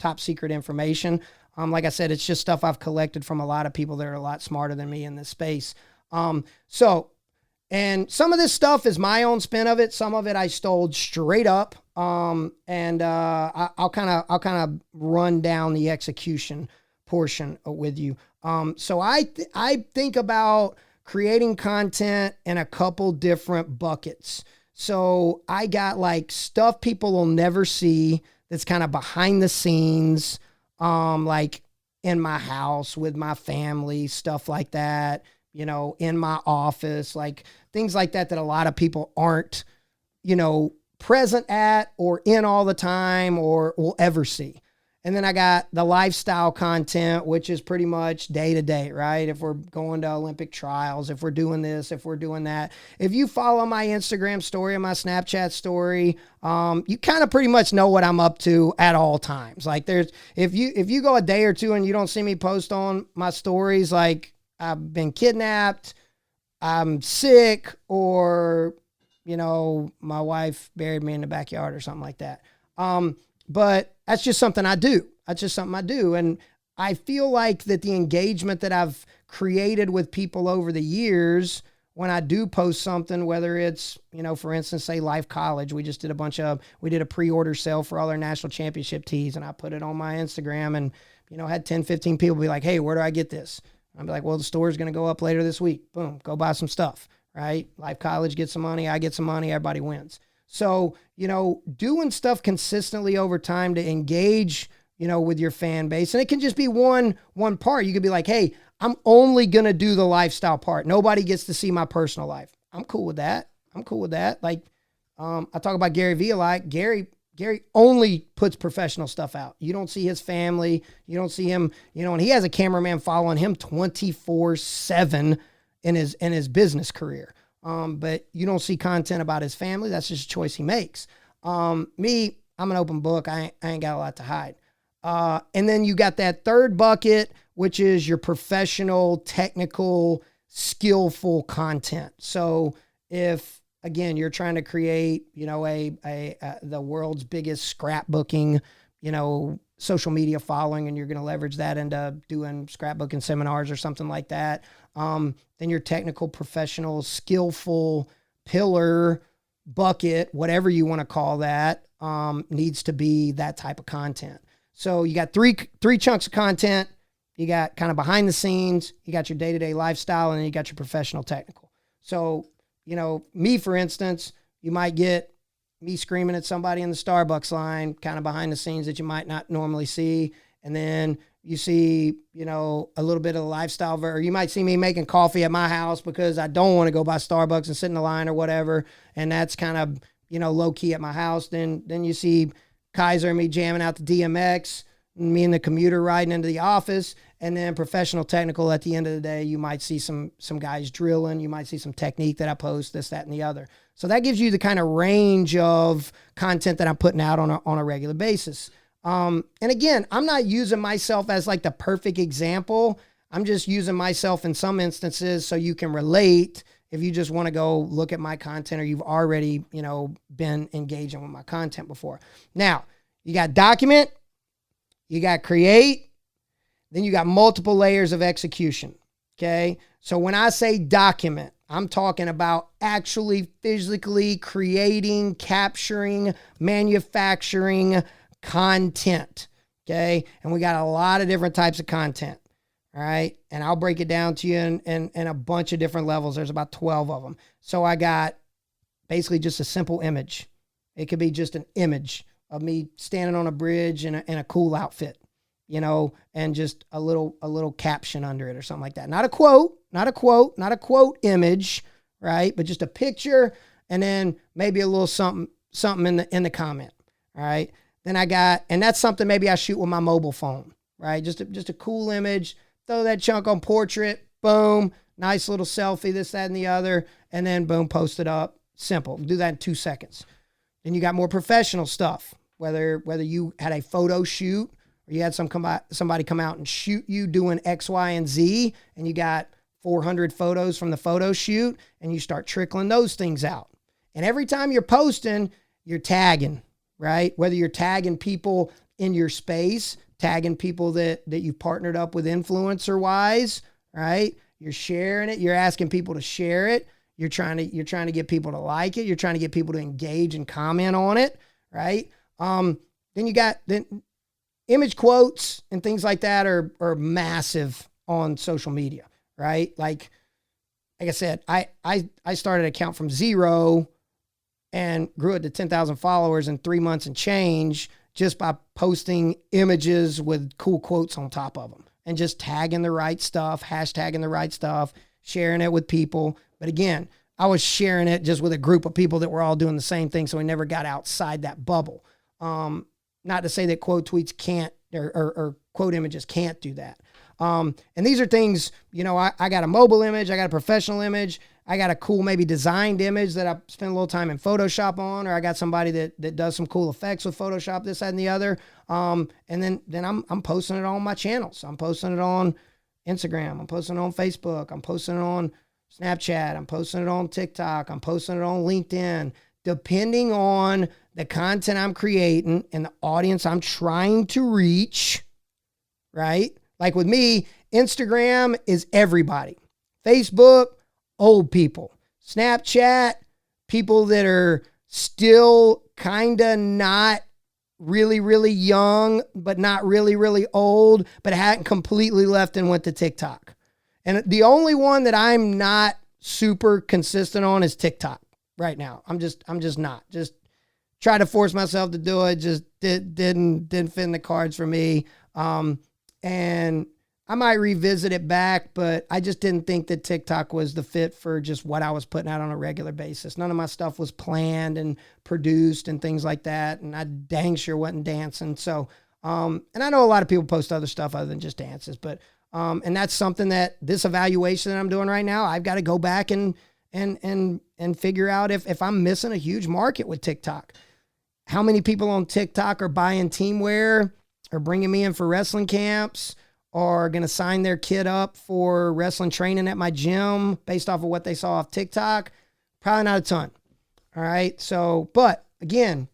top secret information. Like I said, it's just stuff I've collected from a lot of people that are a lot smarter than me in this space. And some of this stuff is my own spin of it. Some of it I stole straight up. I'll kind of run down the execution portion with you. So I think about creating content in a couple different buckets. So I got like stuff people will never see that's kind of behind the scenes, like in my house with my family, stuff like that, in my office, like things like that a lot of people aren't, present at or in all the time or will ever see. And then I got the lifestyle content, which is pretty much day to day, right? If we're going to Olympic trials, if we're doing this, if we're doing that. If you follow my Instagram story and my Snapchat story, you kind of pretty much know what I'm up to at all times. Like if you go a day or two and you don't see me post on my stories, like I've been kidnapped, I'm sick, or, my wife buried me in the backyard or something like that. But that's just something I do. And I feel like that the engagement that I've created with people over the years, when I do post something, whether it's, for instance, say Life College, we did a pre-order sale for all our national championship tees, and I put it on my Instagram, and, had 10, 15 people be like, hey, where do I get this? I'd be like, well, the store is going to go up later this week. Boom, go buy some stuff, right? Life College gets some money, I get some money, everybody wins. So, doing stuff consistently over time to engage, with your fan base. And it can just be one part. You could be like, hey, I'm only going to do the lifestyle part. Nobody gets to see my personal life. I'm cool with that. Like, I talk about Gary Vee a lot. Gary only puts professional stuff out. You don't see his family. You don't see him, and he has a cameraman following him 24/7 in his business career. But you don't see content about his family. That's just a choice he makes. Me, I'm an open book. I ain't got a lot to hide. And then you got that third bucket, which is your professional, technical, skillful content. So if, again, you're trying to create, the world's biggest scrapbooking, social media following, and you're going to leverage that into doing scrapbooking seminars or something like that, then your technical, professional, skillful pillar bucket, whatever you want to call that, needs to be that type of content. So you got three chunks of content. You got kind of behind the scenes, you got your day-to-day lifestyle, and then you got your professional technical. So, me, for instance, you might get me screaming at somebody in the Starbucks line, kind of behind the scenes that you might not normally see. And then you see, a little bit of the lifestyle, or you might see me making coffee at my house because I don't want to go by Starbucks and sit in the line or whatever. And that's kind of, low key at my house. Then you see Kaiser and me jamming out the DMX, me and the commuter riding into the office, and then professional technical at the end of the day. You might see some guys drilling. You might see some technique that I post, this, that, and the other. So that gives you the kind of range of content that I'm putting out on a regular basis. And again, I'm not using myself as like the perfect example. I'm just using myself in some instances so you can relate if you just want to go look at my content or you've already, been engaging with my content before. Now, you got document, you got create, then you got multiple layers of execution, okay? So when I say document, I'm talking about actually physically creating, capturing, manufacturing content, okay? And we got a lot of different types of content, all right? And I'll break it down to you in a bunch of different levels. There's about 12 of them. So I got basically just a simple image. It could be just an image of me standing on a bridge in a cool outfit, and just a little caption under it or something like that. Not a quote image, right? But just a picture, and then maybe a little something in the comment, all right? Then and that's something maybe I shoot with my mobile phone, right? Just a cool image, throw that chunk on portrait, boom, nice little selfie, this, that, and the other, and then boom, post it up. Simple. Do that in 2 seconds. Then you got more professional stuff, whether you had a photo shoot or you had somebody come out and shoot you doing X, Y, and Z, and you got 400 photos from the photo shoot, and you start trickling those things out. And every time you're posting, you're tagging, right? Whether you're tagging people in your space, tagging people that you've partnered up with influencer-wise, right? You're sharing it. You're asking people to share it. You're trying to get people to like it. You're trying to get people to engage and comment on it, right? Then you got image quotes and things like that are massive on social media, right? Like I said, I started an account from 0 and grew it to 10,000 followers in 3 months and change just by posting images with cool quotes on top of them and just tagging the right stuff, hashtagging the right stuff, sharing it with people. But again, I was sharing it just with a group of people that were all doing the same thing, so we never got outside that bubble. Not to say that quote tweets can't or quote images can't do that. And these are things, I got a mobile image, I got a professional image, I got a cool maybe designed image that I spent a little time in Photoshop on, or I got somebody that does some cool effects with Photoshop, this, that, and the other. And then I'm posting it on my channels. I'm posting it on Instagram. I'm posting it on Facebook. I'm posting it on Snapchat. I'm posting it on TikTok. I'm posting it on LinkedIn. Depending on the content I'm creating and the audience I'm trying to reach, right? Like with me, Instagram is everybody. Facebook, old people. Snapchat, people that are still kind of not really, really young, but not really, really old, but hadn't completely left and went to TikTok. And the only one that I'm not super consistent on is TikTok right now. I'm just not. Just try to force myself to do it. Just didn't fit in the cards for me. And I might revisit it back, but I just didn't think that TikTok was the fit for just what I was putting out on a regular basis. None of my stuff was planned and produced and things like that. And I dang sure wasn't dancing. So, and I know a lot of people post other stuff other than just dances, but, and that's something that this evaluation that I'm doing right now, I've got to go back and figure out if I'm missing a huge market with TikTok. How many people on TikTok are buying teamwear or bringing me in for wrestling camps, or going to sign their kid up for wrestling training at my gym based off of what they saw off TikTok? Probably not a ton. All right. So, but again,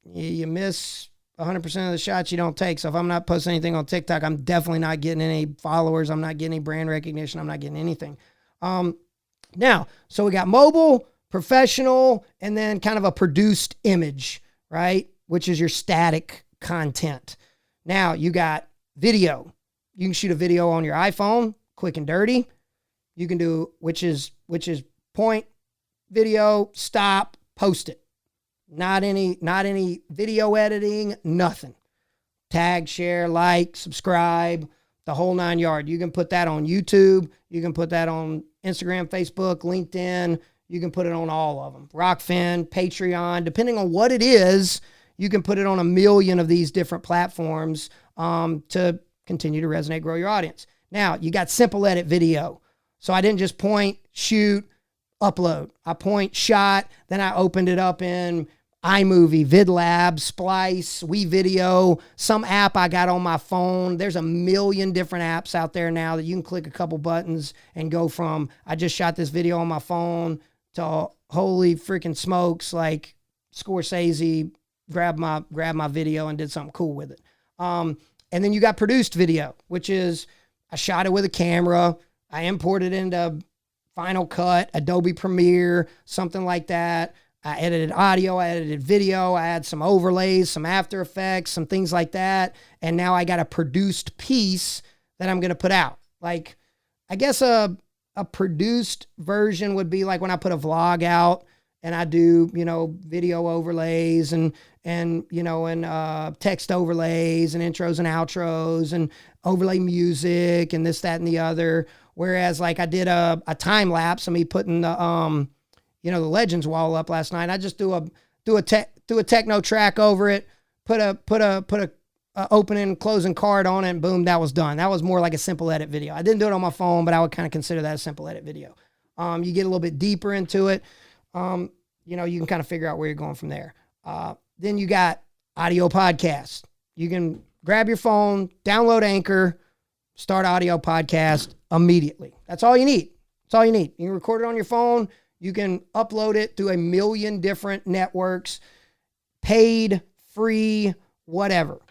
you miss 100% of the shots you don't take. So if I'm not posting anything on TikTok, I'm definitely not getting any followers. I'm not getting any brand recognition. I'm not getting anything. Now, so we got mobile, professional, and then kind of a produced image, right? Which is your static content. Now you got video. You can shoot a video on your iPhone, quick and dirty. You can do, which is point, video, stop, post it. Not any video editing, nothing. Tag, share, like, subscribe, the whole 9 yards. You can put that on YouTube. You can put that on Instagram, Facebook, LinkedIn. You can put it on all of them. Rockfin, Patreon, depending on what it is, you can put it on a million of these different platforms to continue to resonate, grow your audience. Now, you got simple edit video. So I didn't just point, shoot, upload. I point, shot, then I opened it up in iMovie, VidLab, Splice, WeVideo, some app I got on my phone. There's a million different apps out there now that you can click a couple buttons and go from, I just shot this video on my phone, to holy freaking smokes, like Scorsese grabbed my video and did something cool with it. And then you got produced video, which is I shot it with a camera. I imported it into Final Cut, Adobe Premiere, something like that. I edited audio, I edited video, I had some overlays, some After Effects, some things like that. And now I got a produced piece that I'm going to put out. Like, I guess a produced version would be like when I put a vlog out and I do, video overlays and text overlays and intros and outros and overlay music and this, that, and the other. Whereas like I did a time lapse of me putting the, the Legends wall up last night. I just do a techno track over it, put a opening and closing card on it, and boom, that was done. That was more like a simple edit video. I didn't do it on my phone, but I would kind of consider that a simple edit video. You get a little bit deeper into it. You can kind of figure out where you're going from there. Then you got audio podcasts. You can grab your phone, download Anchor, start audio podcast immediately. That's all you need. That's all you need. You can record it on your phone. You can upload it to a million different networks, paid, free, whatever.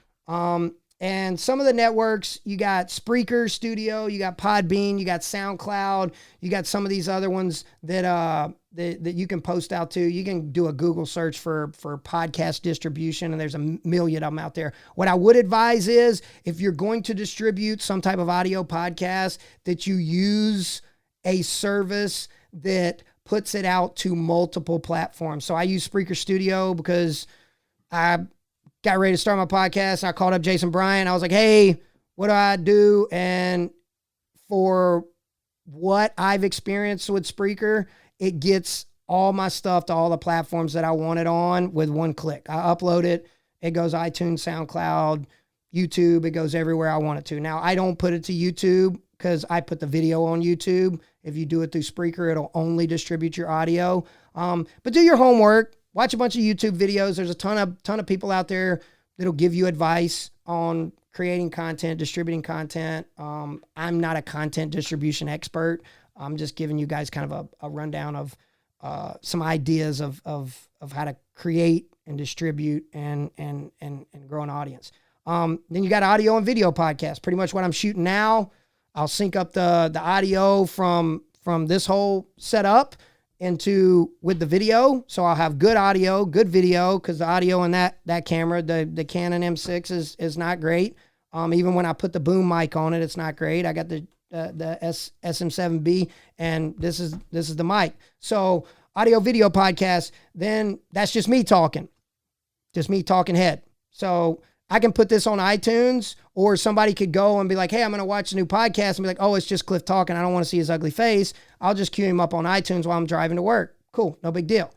And some of the networks, you got Spreaker Studio, you got Podbean, you got SoundCloud, you got some of these other ones that you can post out to. You can do a Google search for podcast distribution, and there's a million of them out there. What I would advise is, if you're going to distribute some type of audio podcast, that you use a service that puts it out to multiple platforms. So I use Spreaker Studio because I got ready to start my podcast. And I called up Jason Bryant. I was like, hey, what do I do? And for what I've experienced with Spreaker, it gets all my stuff to all the platforms that I want it on with one click. I upload it. It goes iTunes, SoundCloud, YouTube. It goes everywhere I want it to. Now, I don't put it to YouTube because I put the video on YouTube. If you do it through Spreaker, it'll only distribute your audio. But do your homework. Watch a bunch of YouTube videos. There's a ton of people out there that'll give you advice on creating content, distributing content. I'm not a content distribution expert. I'm just giving you guys kind of a rundown of some ideas of how to create and distribute and grow an audience. Then you got audio and video podcasts. Pretty much what I'm shooting now. I'll sync up the audio from from this whole setup into with the video. So I'll have good audio, good video, because the audio in that camera, the Canon M6 is not great. Even when I put the boom mic on it, it's not great. I got the SM7B, and this is the mic. So audio video podcast, then that's just me talking head. So I can put this on iTunes, or somebody could go and be like, hey, I'm going to watch a new podcast, and be like, oh, it's just Cliff talking. I don't want to see his ugly face. I'll just cue him up on iTunes while I'm driving to work. Cool. No big deal.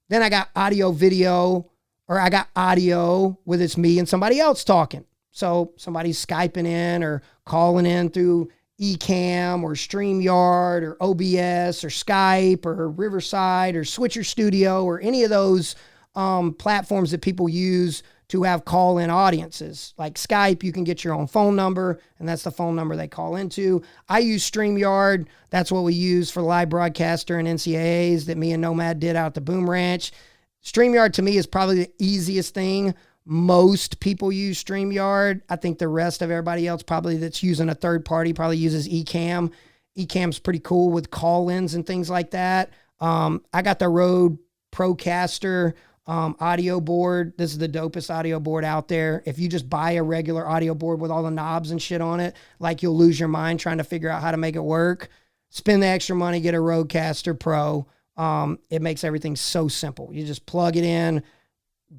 Then I got audio video, or I got audio with it's me and somebody else talking. So somebody's Skyping in or calling in through Ecamm or StreamYard or OBS or Skype or Riverside or Switcher Studio or any of those platforms that people use to have call-in audiences. Like Skype, you can get your own phone number, and that's the phone number they call into. I use StreamYard. That's what we use for live broadcaster and NCAAs that me and Nomad did out at the Boom Ranch. StreamYard to me is probably the easiest thing. Most people use StreamYard. I think the rest of everybody else probably that's using a third party probably uses Ecamm. Ecamm's pretty cool with call-ins and things like that. I got the Rode Procaster audio board. This is the dopest audio board out there. If you just buy a regular audio board with all the knobs and shit on it, like you'll lose your mind trying to figure out how to make it work. Spend the extra money, get a Rodecaster Pro. It makes everything so simple. You just plug it in,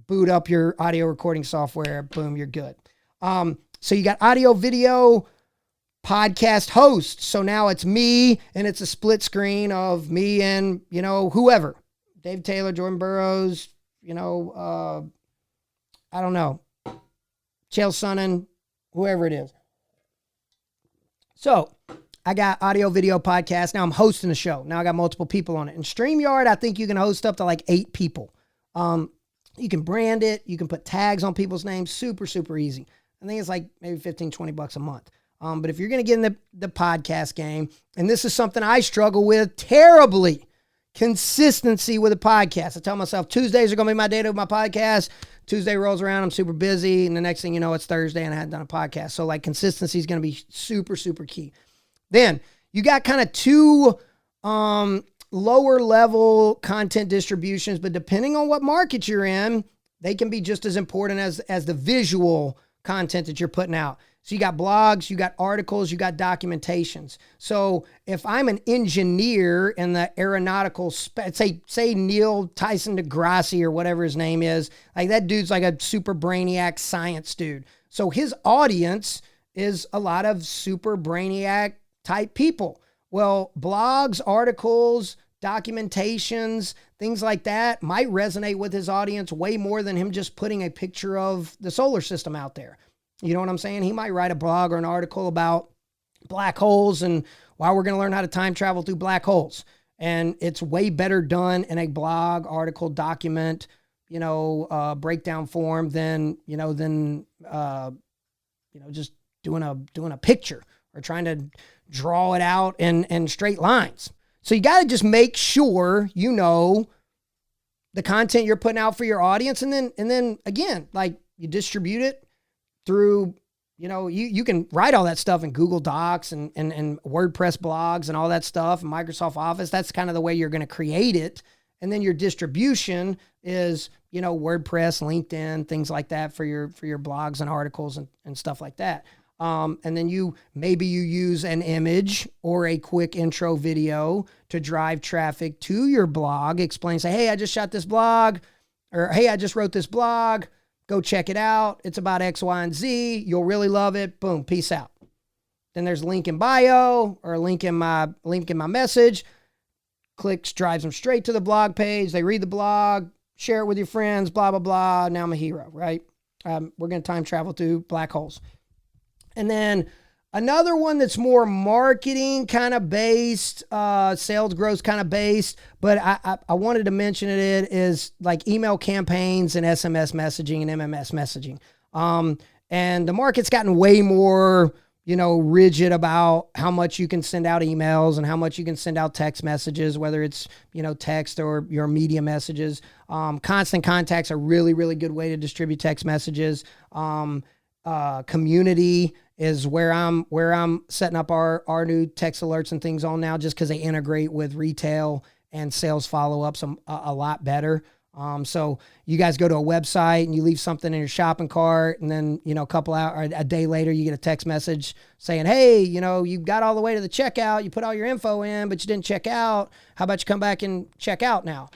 boot up your audio recording software, boom, you're good. So you got audio, video, podcast host. So now it's me, and it's a split screen of me and, whoever. Dave Taylor, Jordan Burroughs, I don't know, Chael Sonnen, whoever it is. So I got audio, video, podcast. Now I'm hosting the show. Now I got multiple people on it. In StreamYard, I think you can host up to like 8 people. You can brand it. You can put tags on people's names. Super, super easy. I think it's like maybe $15-20 a month. But if you're going to get in the podcast game, and this is something I struggle with terribly, consistency with a podcast. I tell myself Tuesdays are going to be my day to do my podcast. Tuesday rolls around, I'm super busy, and the next thing you know, it's Thursday and I hadn't done a podcast. So like consistency is going to be super, super key. Then you got kind of 2 lower level content distributions, but depending on what market you're in, they can be just as important as the visual content that you're putting out. So you got blogs, you got articles, you got documentations. So if I'm an engineer in the aeronautical, say Neil Tyson deGrasse or whatever his name is, like that dude's like a super brainiac science dude. So his audience is a lot of super brainiac type people. Well, blogs, articles, documentations, things like that might resonate with his audience way more than him just putting a picture of the solar system out there. You know what I'm saying? He might write a blog or an article about black holes and why we're going to learn how to time travel through black holes. And it's way better done in a blog, article, document, breakdown form than just doing a picture or trying to draw it out in straight lines. So you got to just make sure the content you're putting out for your audience, and then again, like you distribute it through, you can write all that stuff in Google Docs and WordPress blogs and all that stuff, and Microsoft Office. That's kind of the way you're going to create it. And then your distribution is, WordPress, LinkedIn, things like that for your blogs and articles and stuff like that. And then you use an image or a quick intro video to drive traffic to your blog. Say, hey, I just shot this blog, or hey, I just wrote this blog. Go check it out. It's about X, Y, and Z. You'll really love it. Boom, peace out. Then there's a link in bio or a link in my message. Clicks, drives them straight to the blog page. They read the blog, share it with your friends, blah, blah, blah. Now I'm a hero, right? We're going to time travel through black holes. And then another one that's more marketing kind of based, sales growth kind of based, but I wanted to mention it is like email campaigns and SMS messaging and MMS messaging. And the market's gotten way more, rigid about how much you can send out emails and how much you can send out text messages, whether it's, text or your media messages. Constant Contact's a really, really good way to distribute text messages. Community is where I'm setting up our new text alerts and things on now, just because they integrate with retail and sales follow-ups a lot better. So you guys go to a website and you leave something in your shopping cart, and then, a couple hours, a day later, you get a text message saying, hey, you got all the way to the checkout, you put all your info in, but you didn't check out. How about you come back and check out now?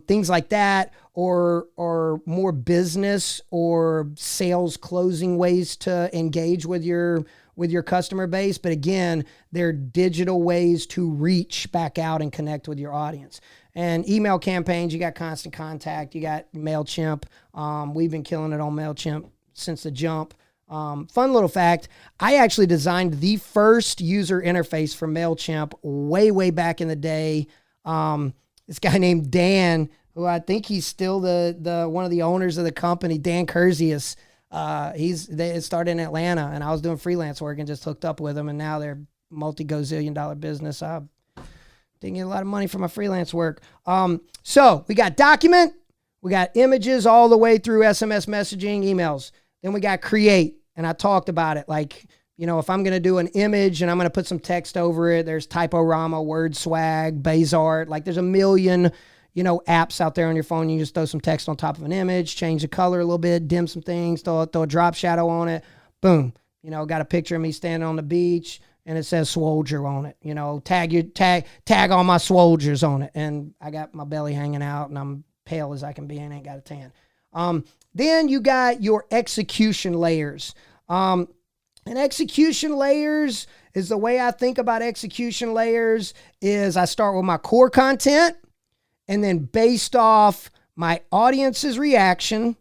Things like that, or more business or sales closing ways to engage with your customer base. But again, they're digital ways to reach back out and connect with your audience. And email campaigns, you got Constant Contact, you got MailChimp. We've been killing it on MailChimp since the jump. Fun little fact, I actually designed the first user interface for MailChimp way back in the day. This guy named Dan, who I think he's still the one of the owners of the company, Dan Curzius. It started in Atlanta, and I was doing freelance work and just hooked up with him, and now they're multi-gazillion-dollar business. I didn't get a lot of money for my freelance work. So we got document, we got images all the way through SMS messaging, emails. Then we got create, and I talked about it. Like, if I'm going to do an image and I'm going to put some text over it, there's Typorama, WordSwag, Bazart. Like, there's a million, apps out there on your phone. You just throw some text on top of an image, change the color a little bit, dim some things, throw a drop shadow on it. Boom. Got a picture of me standing on the beach, and it says Swolger on it. Tag all my Swolgers on it. And I got my belly hanging out, and I'm pale as I can be and ain't got a tan. Then you got your execution layers. And execution layers is the way I think about execution layers is I start with my core content, and then based off my audience's reaction,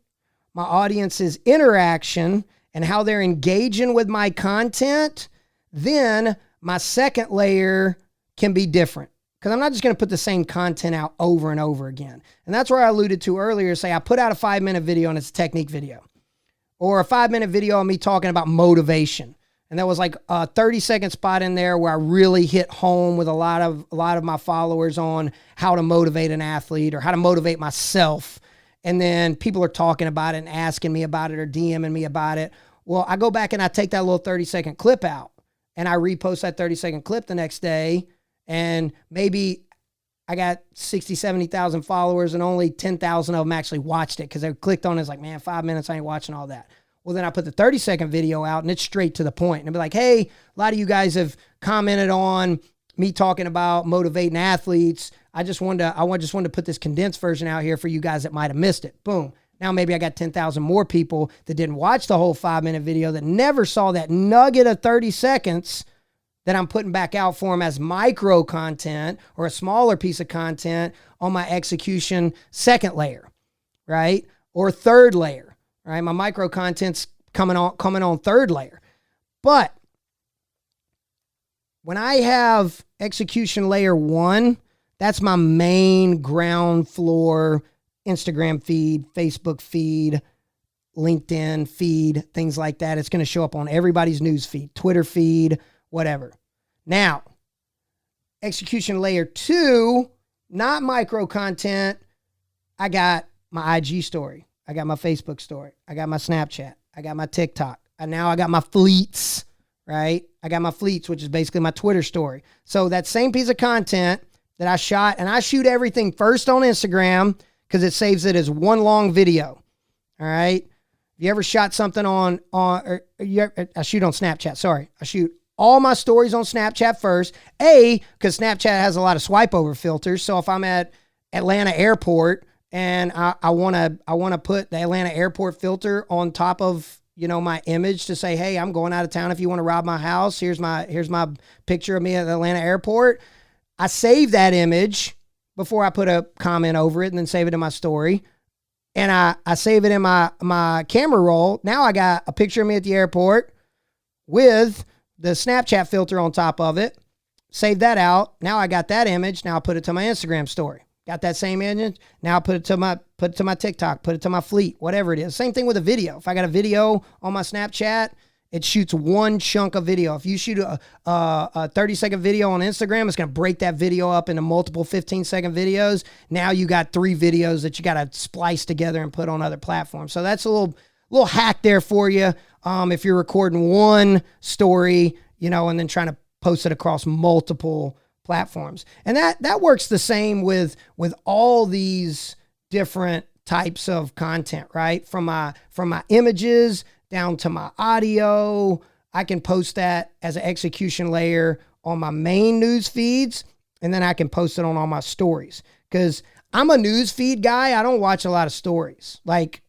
my audience's interaction, and how they're engaging with my content, then my second layer can be different. Because I'm not just going to put the same content out over and over again. And that's where I alluded to earlier, say I put out a 5-minute video and it's a technique video. Or a 5-minute video of me talking about motivation. And there was like a 30-second spot in there where I really hit home with a lot of my followers on how to motivate an athlete or how to motivate myself. And then people are talking about it and asking me about it or DMing me about it. Well, I go back and I take that little 30-second clip out and I repost that 30-second clip the next day. And maybe I got 60, 70,000 followers and only 10,000 of them actually watched it because they clicked on it. It's like, man, 5 minutes, I ain't watching all that. Well, then I put the 30-second video out and it's straight to the point. And I'll be like, hey, a lot of you guys have commented on me talking about motivating athletes. I just wanted to put this condensed version out here for you guys that might have missed it. Boom. Now maybe I got 10,000 more people that didn't watch the whole 5-minute video that never saw that nugget of 30 seconds that I'm putting back out for them as micro content or a smaller piece of content on my execution second layer, right? Or third layer, right? My micro content's coming on third layer. But when I have execution layer 1, that's my main ground floor Instagram feed, Facebook feed, LinkedIn feed, things like that. It's going to show up on everybody's news feed, Twitter feed, whatever. Now, execution layer 2, not micro content. I got my IG story. I got my Facebook story. I got my Snapchat. I got my TikTok. And now I got my fleets, right? I got my fleets, which is basically my Twitter story. So that same piece of content that I shot, and I shoot everything first on Instagram because it saves it as one long video. All right. You ever shot something I shoot on Snapchat. Sorry. I shoot all my stories on Snapchat first. Because Snapchat has a lot of swipe over filters. So if I'm at Atlanta Airport and I want to put the Atlanta Airport filter on top of, my image to say, hey, I'm going out of town. If you want to rob my house, here's my picture of me at the Atlanta Airport. I save that image before I put a comment over it and then save it in my story. And I save it in my camera roll. Now I got a picture of me at the airport with the Snapchat filter on top of it. Save that out. Now I got that image. Now I put it to my Instagram story. Got that same image. Now I put it to my TikTok, put it to my fleet, whatever it is. Same thing with a video. If I got a video on my Snapchat, it shoots one chunk of video. If you shoot a 30-second video on Instagram, it's going to break that video up into multiple 15-second videos. Now you got 3 videos that you got to splice together and put on other platforms. So that's a little hack there for you. If you're recording one story, and then trying to post it across multiple platforms. And that works the same with all these different types of content, right? From my images down to my audio. I can post that as an execution layer on my main news feeds, and then I can post it on all my stories. Because I'm a news feed guy. I don't watch a lot of stories. Like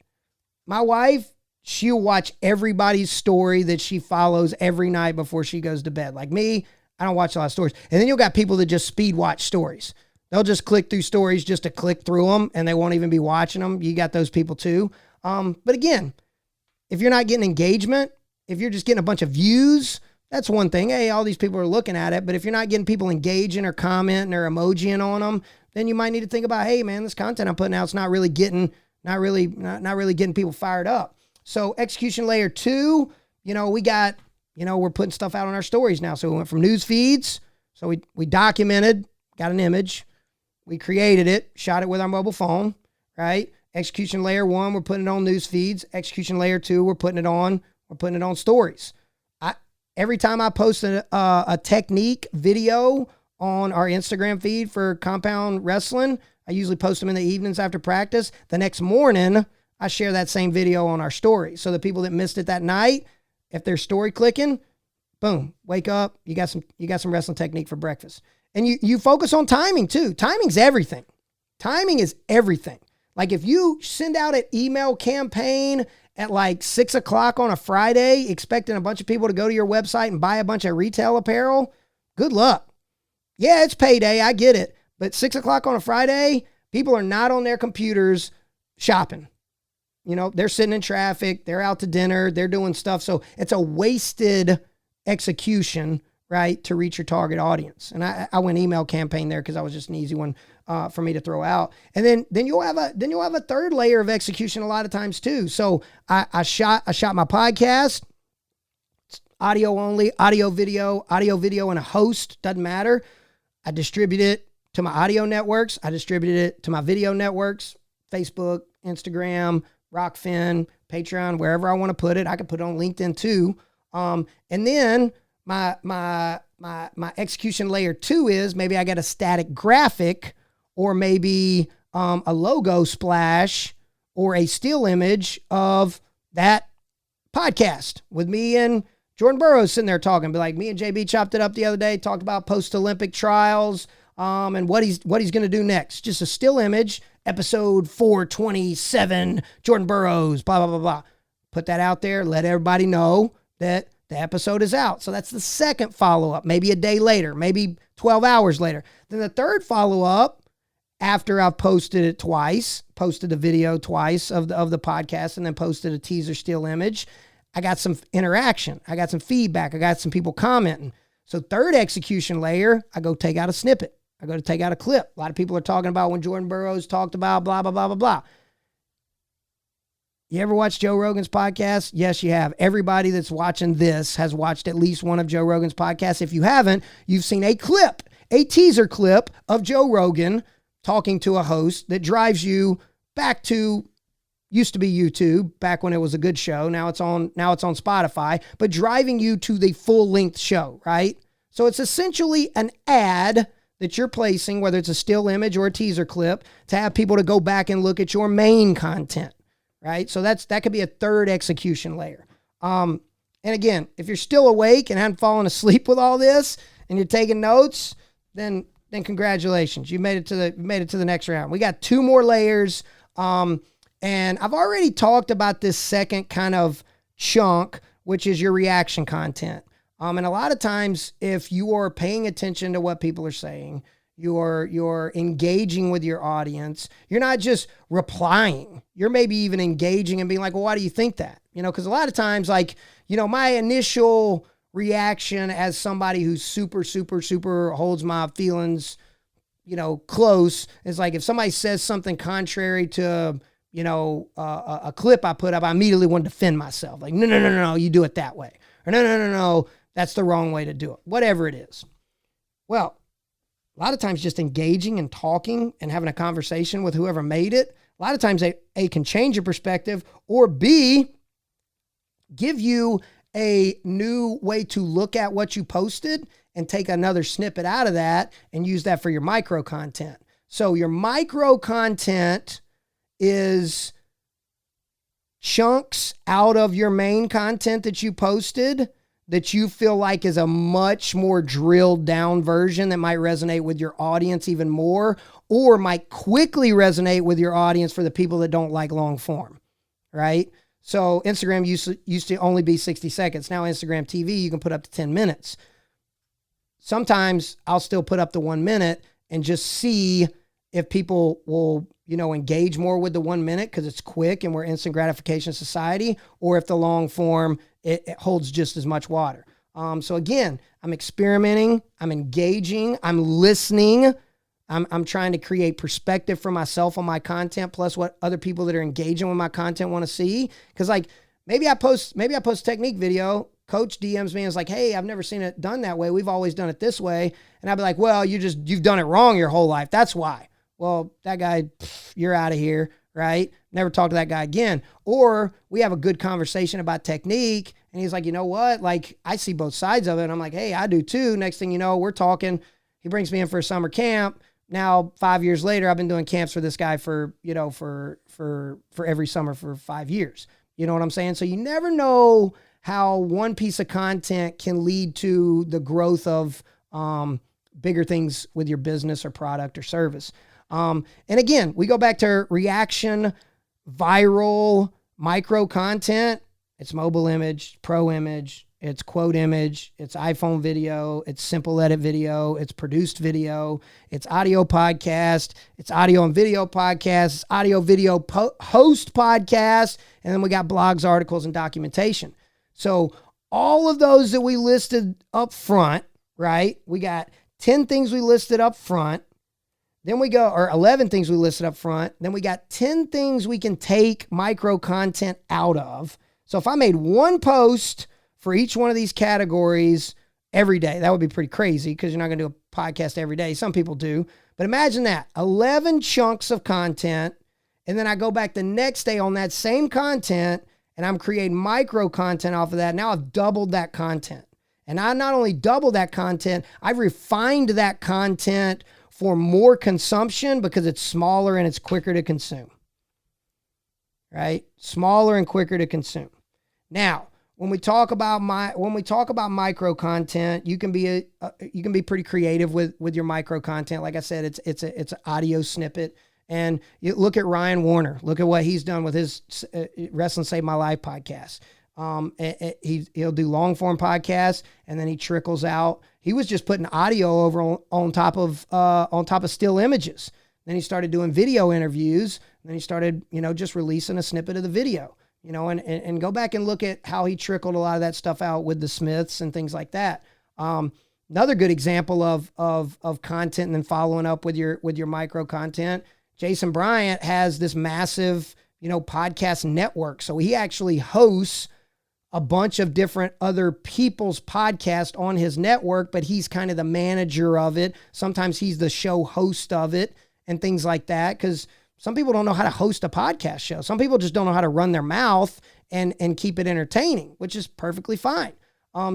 my wife, she'll watch everybody's story that she follows every night before she goes to bed. Like me, I don't watch a lot of stories. And then you'll got people that just speed watch stories. They'll just click through stories just to click through them, and they won't even be watching them. You got those people too. But again, if you're not getting engagement, if you're just getting a bunch of views, that's one thing. Hey, all these people are looking at it. But if you're not getting people engaging or commenting or emojiing on them, then you might need to think about, hey man, this content I'm putting out is not really getting people fired up. So execution layer 2, we got, we're putting stuff out on our stories now. So we went from news feeds. So we documented, got an image. We created it, shot it with our mobile phone, right? Execution layer 1, we're putting it on news feeds. Execution layer 2, we're putting it on stories. Every time I post a technique video on our Instagram feed for Compound Wrestling, I usually post them in the evenings after practice. The next morning, I share that same video on our story. So the people that missed it that night, if they're story clicking, boom, wake up, you got some wrestling technique for breakfast. And you focus on timing too. Timing's everything. Timing is everything. Like if you send out an email campaign at like 6 o'clock on a Friday, expecting a bunch of people to go to your website and buy a bunch of retail apparel, good luck. Yeah, it's payday, I get it. But 6 o'clock on a Friday, people are not on their computers shopping. They're sitting in traffic, they're out to dinner, they're doing stuff. So it's a wasted execution, right, to reach your target audience. And I went email campaign there because that was just an easy one for me to throw out. And then you'll have a third layer of execution a lot of times too. So I shot my podcast, it's audio only, audio video and a host, doesn't matter. I distribute it to my audio networks. I distributed it to my video networks, Facebook, Instagram, Rockfin, Patreon, wherever I want to put it. I can put it on LinkedIn too. And then my execution layer 2 is maybe I got a static graphic or maybe a logo splash or a still image of that podcast with me and Jordan Burroughs sitting there talking. Be like, me and JB chopped it up the other day, talked about post-Olympic trials and what he's going to do next. Just a still image, episode 427, Jordan Burroughs, blah, blah, blah, blah. Put that out there, let everybody know that the episode is out. So that's the second follow-up, maybe a day later, maybe 12 hours later. Then the third follow-up, after I've posted it twice, posted a video twice of the podcast and then posted a teaser still image, I got some interaction. I got some feedback. I got some people commenting. So third execution layer, I go take out a snippet. I go to take out a clip. A lot of people are talking about when Jordan Burroughs talked about blah, blah, blah, blah, blah. You ever watch Joe Rogan's podcast? Yes, you have. Everybody that's watching this has watched at least one of Joe Rogan's podcasts. If you haven't, you've seen a clip, a teaser clip of Joe Rogan talking to a host that drives you back to, used to be YouTube, back when it was a good show. Now it's on Spotify, but driving you to the full-length show, right? So it's essentially an ad that you're placing, whether it's a still image or a teaser clip, to have people to go back and look at your main content. Right? So that could be a third execution layer. And again, if you're still awake and haven't fallen asleep with all this and you're taking notes, then congratulations. You made it to the next round. We got 2 more layers. And I've already talked about this second kind of chunk, which is your reaction content. And a lot of times if you are paying attention to what people are saying, you're engaging with your audience. You're not just replying. You're maybe even engaging and being like, well, why do you think that? Because a lot of times, like, my initial reaction as somebody who's super, super, super holds my feelings, close is like if somebody says something contrary to, a clip I put up, I immediately want to defend myself. Like, no, you do it that way. Or no, that's the wrong way to do it. Whatever it is. Well, a lot of times just engaging and talking and having a conversation with whoever made it, a lot of times A, can change your perspective, or B, give you a new way to look at what you posted and take another snippet out of that and use that for your micro content. So your micro content is chunks out of your main content that you posted that you feel like is a much more drilled down version that might resonate with your audience even more, or might quickly resonate with your audience for the people that don't like long form, right? So Instagram used to only be 60 seconds. Now Instagram TV, you can put up to 10 minutes. Sometimes I'll still put up to 1 minute and just see if people will, engage more with the 1 minute because it's quick and we're instant gratification society, or if the long form, it holds just as much water. So again, I'm experimenting, I'm engaging, I'm listening. I'm trying to create perspective for myself on my content, plus what other people that are engaging with my content want to see. Because maybe I post technique video, coach DMs me and is like, hey, I've never seen it done that way. We've always done it this way. And I'd be like, well, you've done it wrong your whole life. That's why. Well, that guy, you're out of here, right? Never talk to that guy again. Or we have a good conversation about technique and he's like, you know what? I see both sides of it. And I'm like, hey, I do too. Next thing you know, we're talking. He brings me in for a summer camp. Now, 5 years later, I've been doing camps for this guy for every summer for 5 years. You know what I'm saying? So you never know how one piece of content can lead to the growth of bigger things with your business or product or service. And again, we go back to reaction, viral, micro content. It's mobile image, pro image, it's quote image, it's iPhone video, it's simple edit video, it's produced video, it's audio podcast, it's audio and video podcast, it's audio video host podcast, and then we got blogs, articles, and documentation. So all of those that we listed up front, right? We got 10 things we listed up front. Then we go, or 11 things we listed up front. Then we got 10 things we can take micro content out of. So if I made one post for each one of these categories every day, that would be pretty crazy because you're not going to do a podcast every day. Some people do. But imagine that, 11 chunks of content. And then I go back the next day on that same content and I'm creating micro content off of that. Now I've doubled that content. And I not only doubled that content, I've refined that content for more consumption because it's smaller and it's quicker to consume. Right? Smaller and quicker to consume. Now, when we talk about micro content, you can be pretty creative with your micro content. Like I said, it's an audio snippet. And you look at Ryan Warner. Look at what he's done with his Wrestling Saved My Life podcast. He'll do long form podcasts and then he trickles out. He was just putting audio over on top of still images. Then he started doing video interviews. Then he started, just releasing a snippet of the video, and go back and look at how he trickled a lot of that stuff out with the Smiths and things like that. Another good example of content and then following up with your micro content. Jason Bryant has this massive, podcast network. So he actually hosts a bunch of different other people's podcasts on his network, but he's kind of the manager of it. Sometimes he's the show host of it and things like that. Because some people don't know how to host a podcast show. Some people just don't know how to run their mouth and keep it entertaining, which is perfectly fine.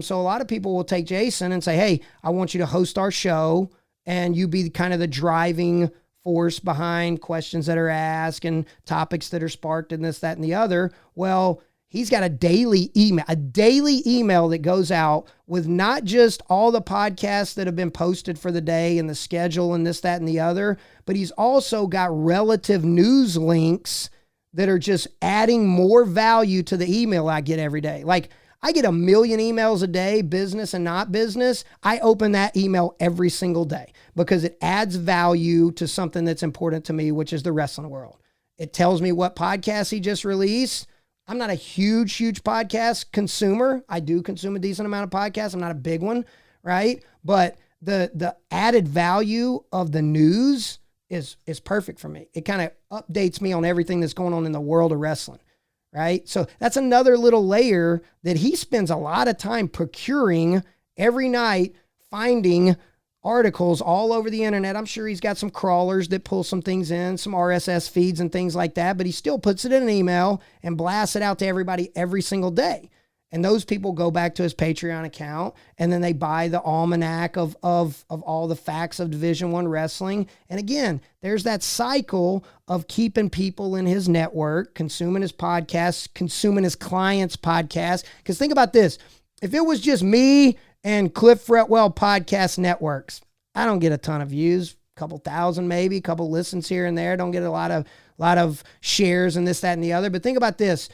So a lot of people will take Jason and say, hey, I want you to host our show and you be kind of the driving force behind questions that are asked and topics that are sparked and this, that, and the other. Well, he's got a daily email that goes out with not just all the podcasts that have been posted for the day and the schedule and this, that, and the other, but he's also got relative news links that are just adding more value to the email I get every day. Like I get 1 million emails a day, business and not business. I open that email every single day because it adds value to something that's important to me, which is the wrestling world. It tells me what podcast he just released. I'm not a huge podcast consumer. I do consume a decent amount of podcasts. I'm not a big one, right? But the added value of the news is perfect for me. It kind of updates me on everything that's going on in the world of wrestling, right? So that's another little layer that he spends a lot of time procuring every night, finding articles all over the internet. I'm sure he's got some crawlers that pull some things in, some RSS feeds and things like that, but he still puts it in an email and blasts it out to everybody every single day. And those people go back to his Patreon account, and then they buy the almanac of all the facts of Division I wrestling. And again, there's that cycle of keeping people in his network, consuming his podcasts, consuming his clients' podcasts. Because think about this. If it was just me and Cliff Fretwell podcast networks, I don't get a ton of views, a couple thousand maybe, a couple listens here and there. Don't get a lot of shares and this, that, and the other. But think about this.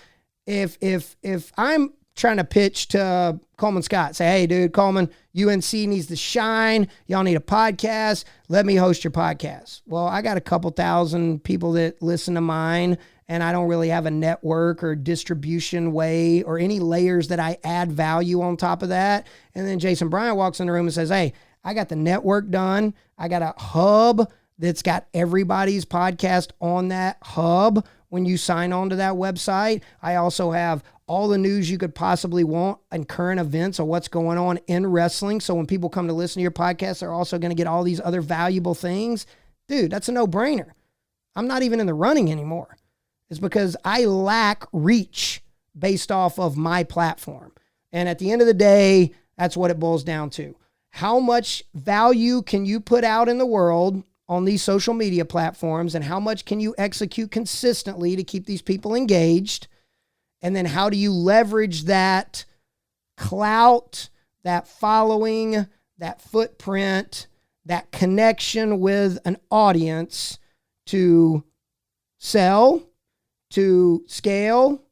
If I'm trying to pitch to Coleman Scott, say, hey, dude, Coleman, UNC needs to shine. Y'all need a podcast. Let me host your podcast. Well, I got a couple thousand people that listen to mine, and I don't really have a network or distribution way or any layers that I add value on top of that. And then Jason Bryant walks in the room and says, hey, I got the network done. I got a hub that's got everybody's podcast on that hub when you sign on to that website. I also have all the news you could possibly want and current events of what's going on in wrestling. So when people come to listen to your podcast, they're also going to get all these other valuable things. Dude, that's a no-brainer. I'm not even in the running anymore. It's because I lack reach based off of my platform. And at the end of the day, that's what it boils down to. How much value can you put out in the world on these social media platforms, and how much can you execute consistently to keep these people engaged? And then how do you leverage that clout, that following, that footprint, that connection with an audience to sell, to scale,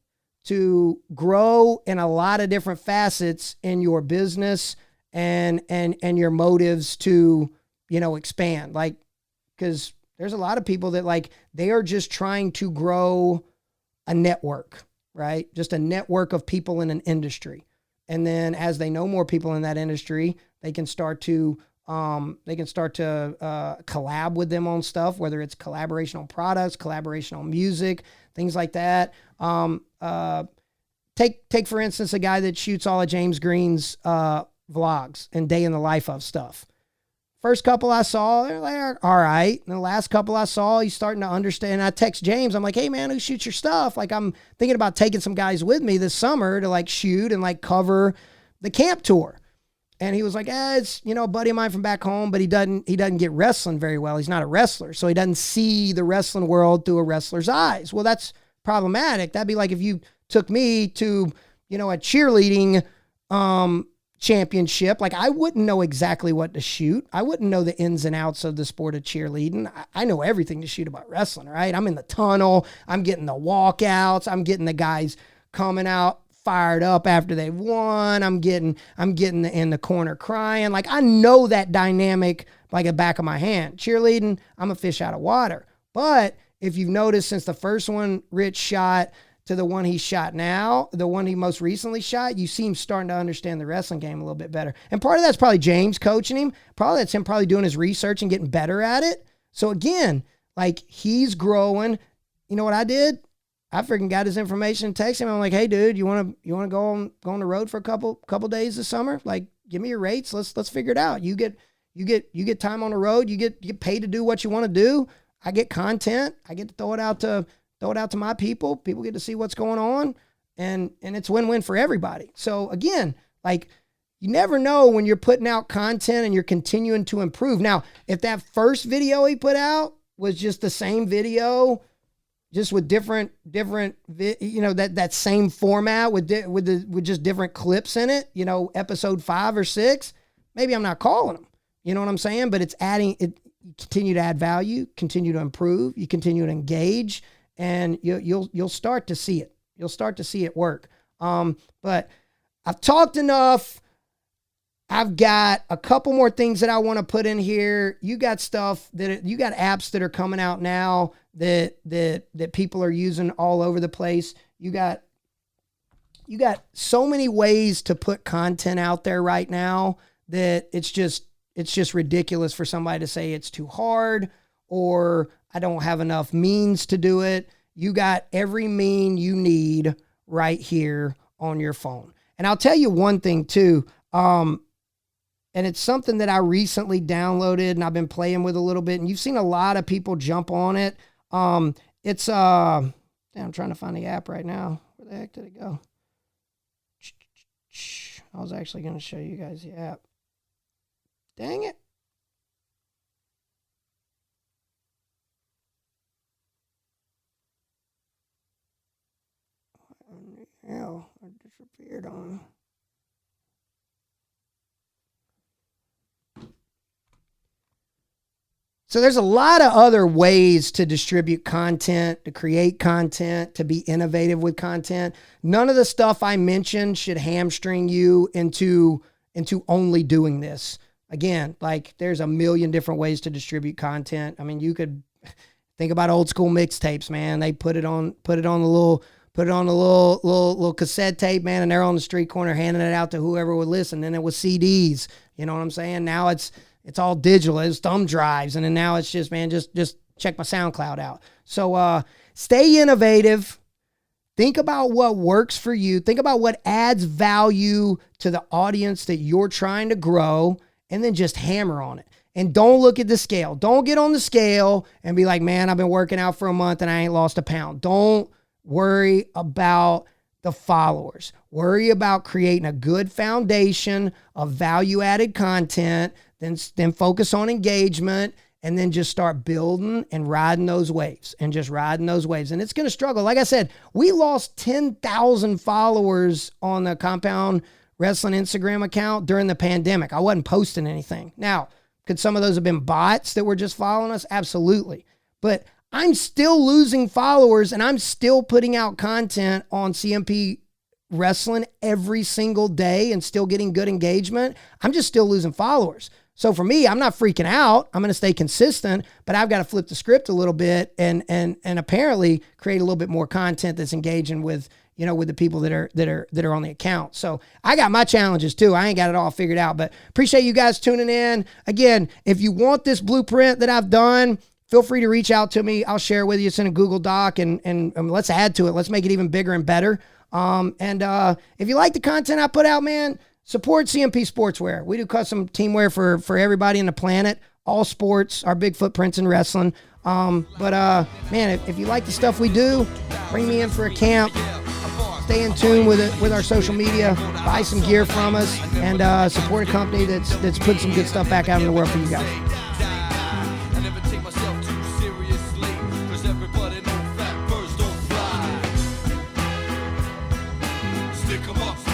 to grow in a lot of different facets in your business and your motives to, expand. Like, because there's a lot of people that they are just trying to grow a network, right? Just a network of people in an industry. And then as they know more people in that industry, they can start to collab with them on stuff, whether it's collaboration on products, collaboration on music, things like that. Take for instance, a guy that shoots all of James Green's vlogs and day in the life of stuff. First couple I saw, they're like, all right. And the last couple I saw, he's starting to understand. I text James. I'm like, hey, man, who shoots your stuff? Like, I'm thinking about taking some guys with me this summer to shoot and cover the camp tour. And he was like, it's, a buddy of mine from back home, but he doesn't get wrestling very well. He's not a wrestler. So he doesn't see the wrestling world through a wrestler's eyes. Well, that's problematic. That'd be like if you took me to, a cheerleading, championship. I wouldn't know exactly what to shoot. I wouldn't know the ins and outs of the sport of cheerleading. I know everything to shoot about wrestling, right? I'm in the tunnel. I'm getting the walkouts. I'm getting the guys coming out fired up after they've won. I'm getting in the corner crying. I know that dynamic like the back of my hand. Cheerleading, I'm a fish out of water. But if you've noticed since the first one Rich shot to the one he shot now, the one he most recently shot, you see him starting to understand the wrestling game a little bit better. And part of that's probably James coaching him. Probably that's him probably doing his research and getting better at it. So again, he's growing. You know what I did? I freaking got his information and texted him. I'm like, hey dude, you want to go on the road for a couple days this summer? Give me your rates. Let's figure it out. You get time on the road. You get paid to do what you want to do. I get content. I get to throw it out to my people. People get to see what's going on, and it's win-win for everybody. So again, you never know when you're putting out content and you're continuing to improve. Now, if that first video he put out was just the same video, just with different that same format with just different clips in it, episode 5 or 6, maybe I'm not calling him. You know what I'm saying? But it's adding it. You continue to add value, continue to improve, you continue to engage, and you'll start to see it. You'll start to see it work. But I've talked enough. I've got a couple more things that I want to put in here. You got apps that are coming out now that people are using all over the place. You got so many ways to put content out there right now that it's just ridiculous for somebody to say it's too hard or I don't have enough means to do it. You got every mean you need right here on your phone. And I'll tell you one thing too. And it's something that I recently downloaded and I've been playing with a little bit, and you've seen a lot of people jump on it. I'm trying to find the app right now. Where the heck did it go? I was actually going to show you guys the app. Dang it. What in the hell? I disappeared on me. So there's a lot of other ways to distribute content, to create content, to be innovative with content. None of the stuff I mentioned should hamstring you into only doing this. Again, like there's a million different ways to distribute content. I mean, you could think about old school mixtapes, man. They put it on the little cassette tape, man, and they're on the street corner handing it out to whoever would listen. Then it was CDs. You know what I'm saying? Now it's all digital. It's thumb drives. And then now it's just, man, just check my SoundCloud out. So stay innovative. Think about what works for you. Think about what adds value to the audience that you're trying to grow, and then just hammer on it. And don't look at the scale. Don't get on the scale and be like, man, I've been working out for a month and I ain't lost a pound. Don't worry about the followers. Worry about creating a good foundation of value-added content, then focus on engagement, and then just start building and riding those waves and just riding those waves. And it's going to struggle. Like I said, we lost 10,000 followers on the Compound Wrestling Instagram account during the pandemic. I wasn't posting anything. Now, could some of those have been bots that were just following us? Absolutely. But I'm still losing followers, and I'm still putting out content on CMP Wrestling every single day and still getting good engagement. I'm just still losing followers. So for me, I'm not freaking out. I'm going to stay consistent, but I've got to flip the script a little bit and apparently create a little bit more content that's engaging with, you know, with the people that are on the account. So I got my challenges too. I ain't got it all figured out, but appreciate you guys tuning in. Again, if you want this blueprint that I've done, feel free to reach out to me. I'll share it with you. It's in a Google Doc, and let's add to it. Let's make it even bigger and better. If you like the content I put out, man, support CMP Sportswear. We do custom teamwear for everybody on the planet, all sports, our big footprints in wrestling. Man, if you like the stuff we do, bring me in for a camp. Stay in tune with our social media, buy some gear from us, and support a company that's put some good stuff back out in the world for you guys. Stick 'em up.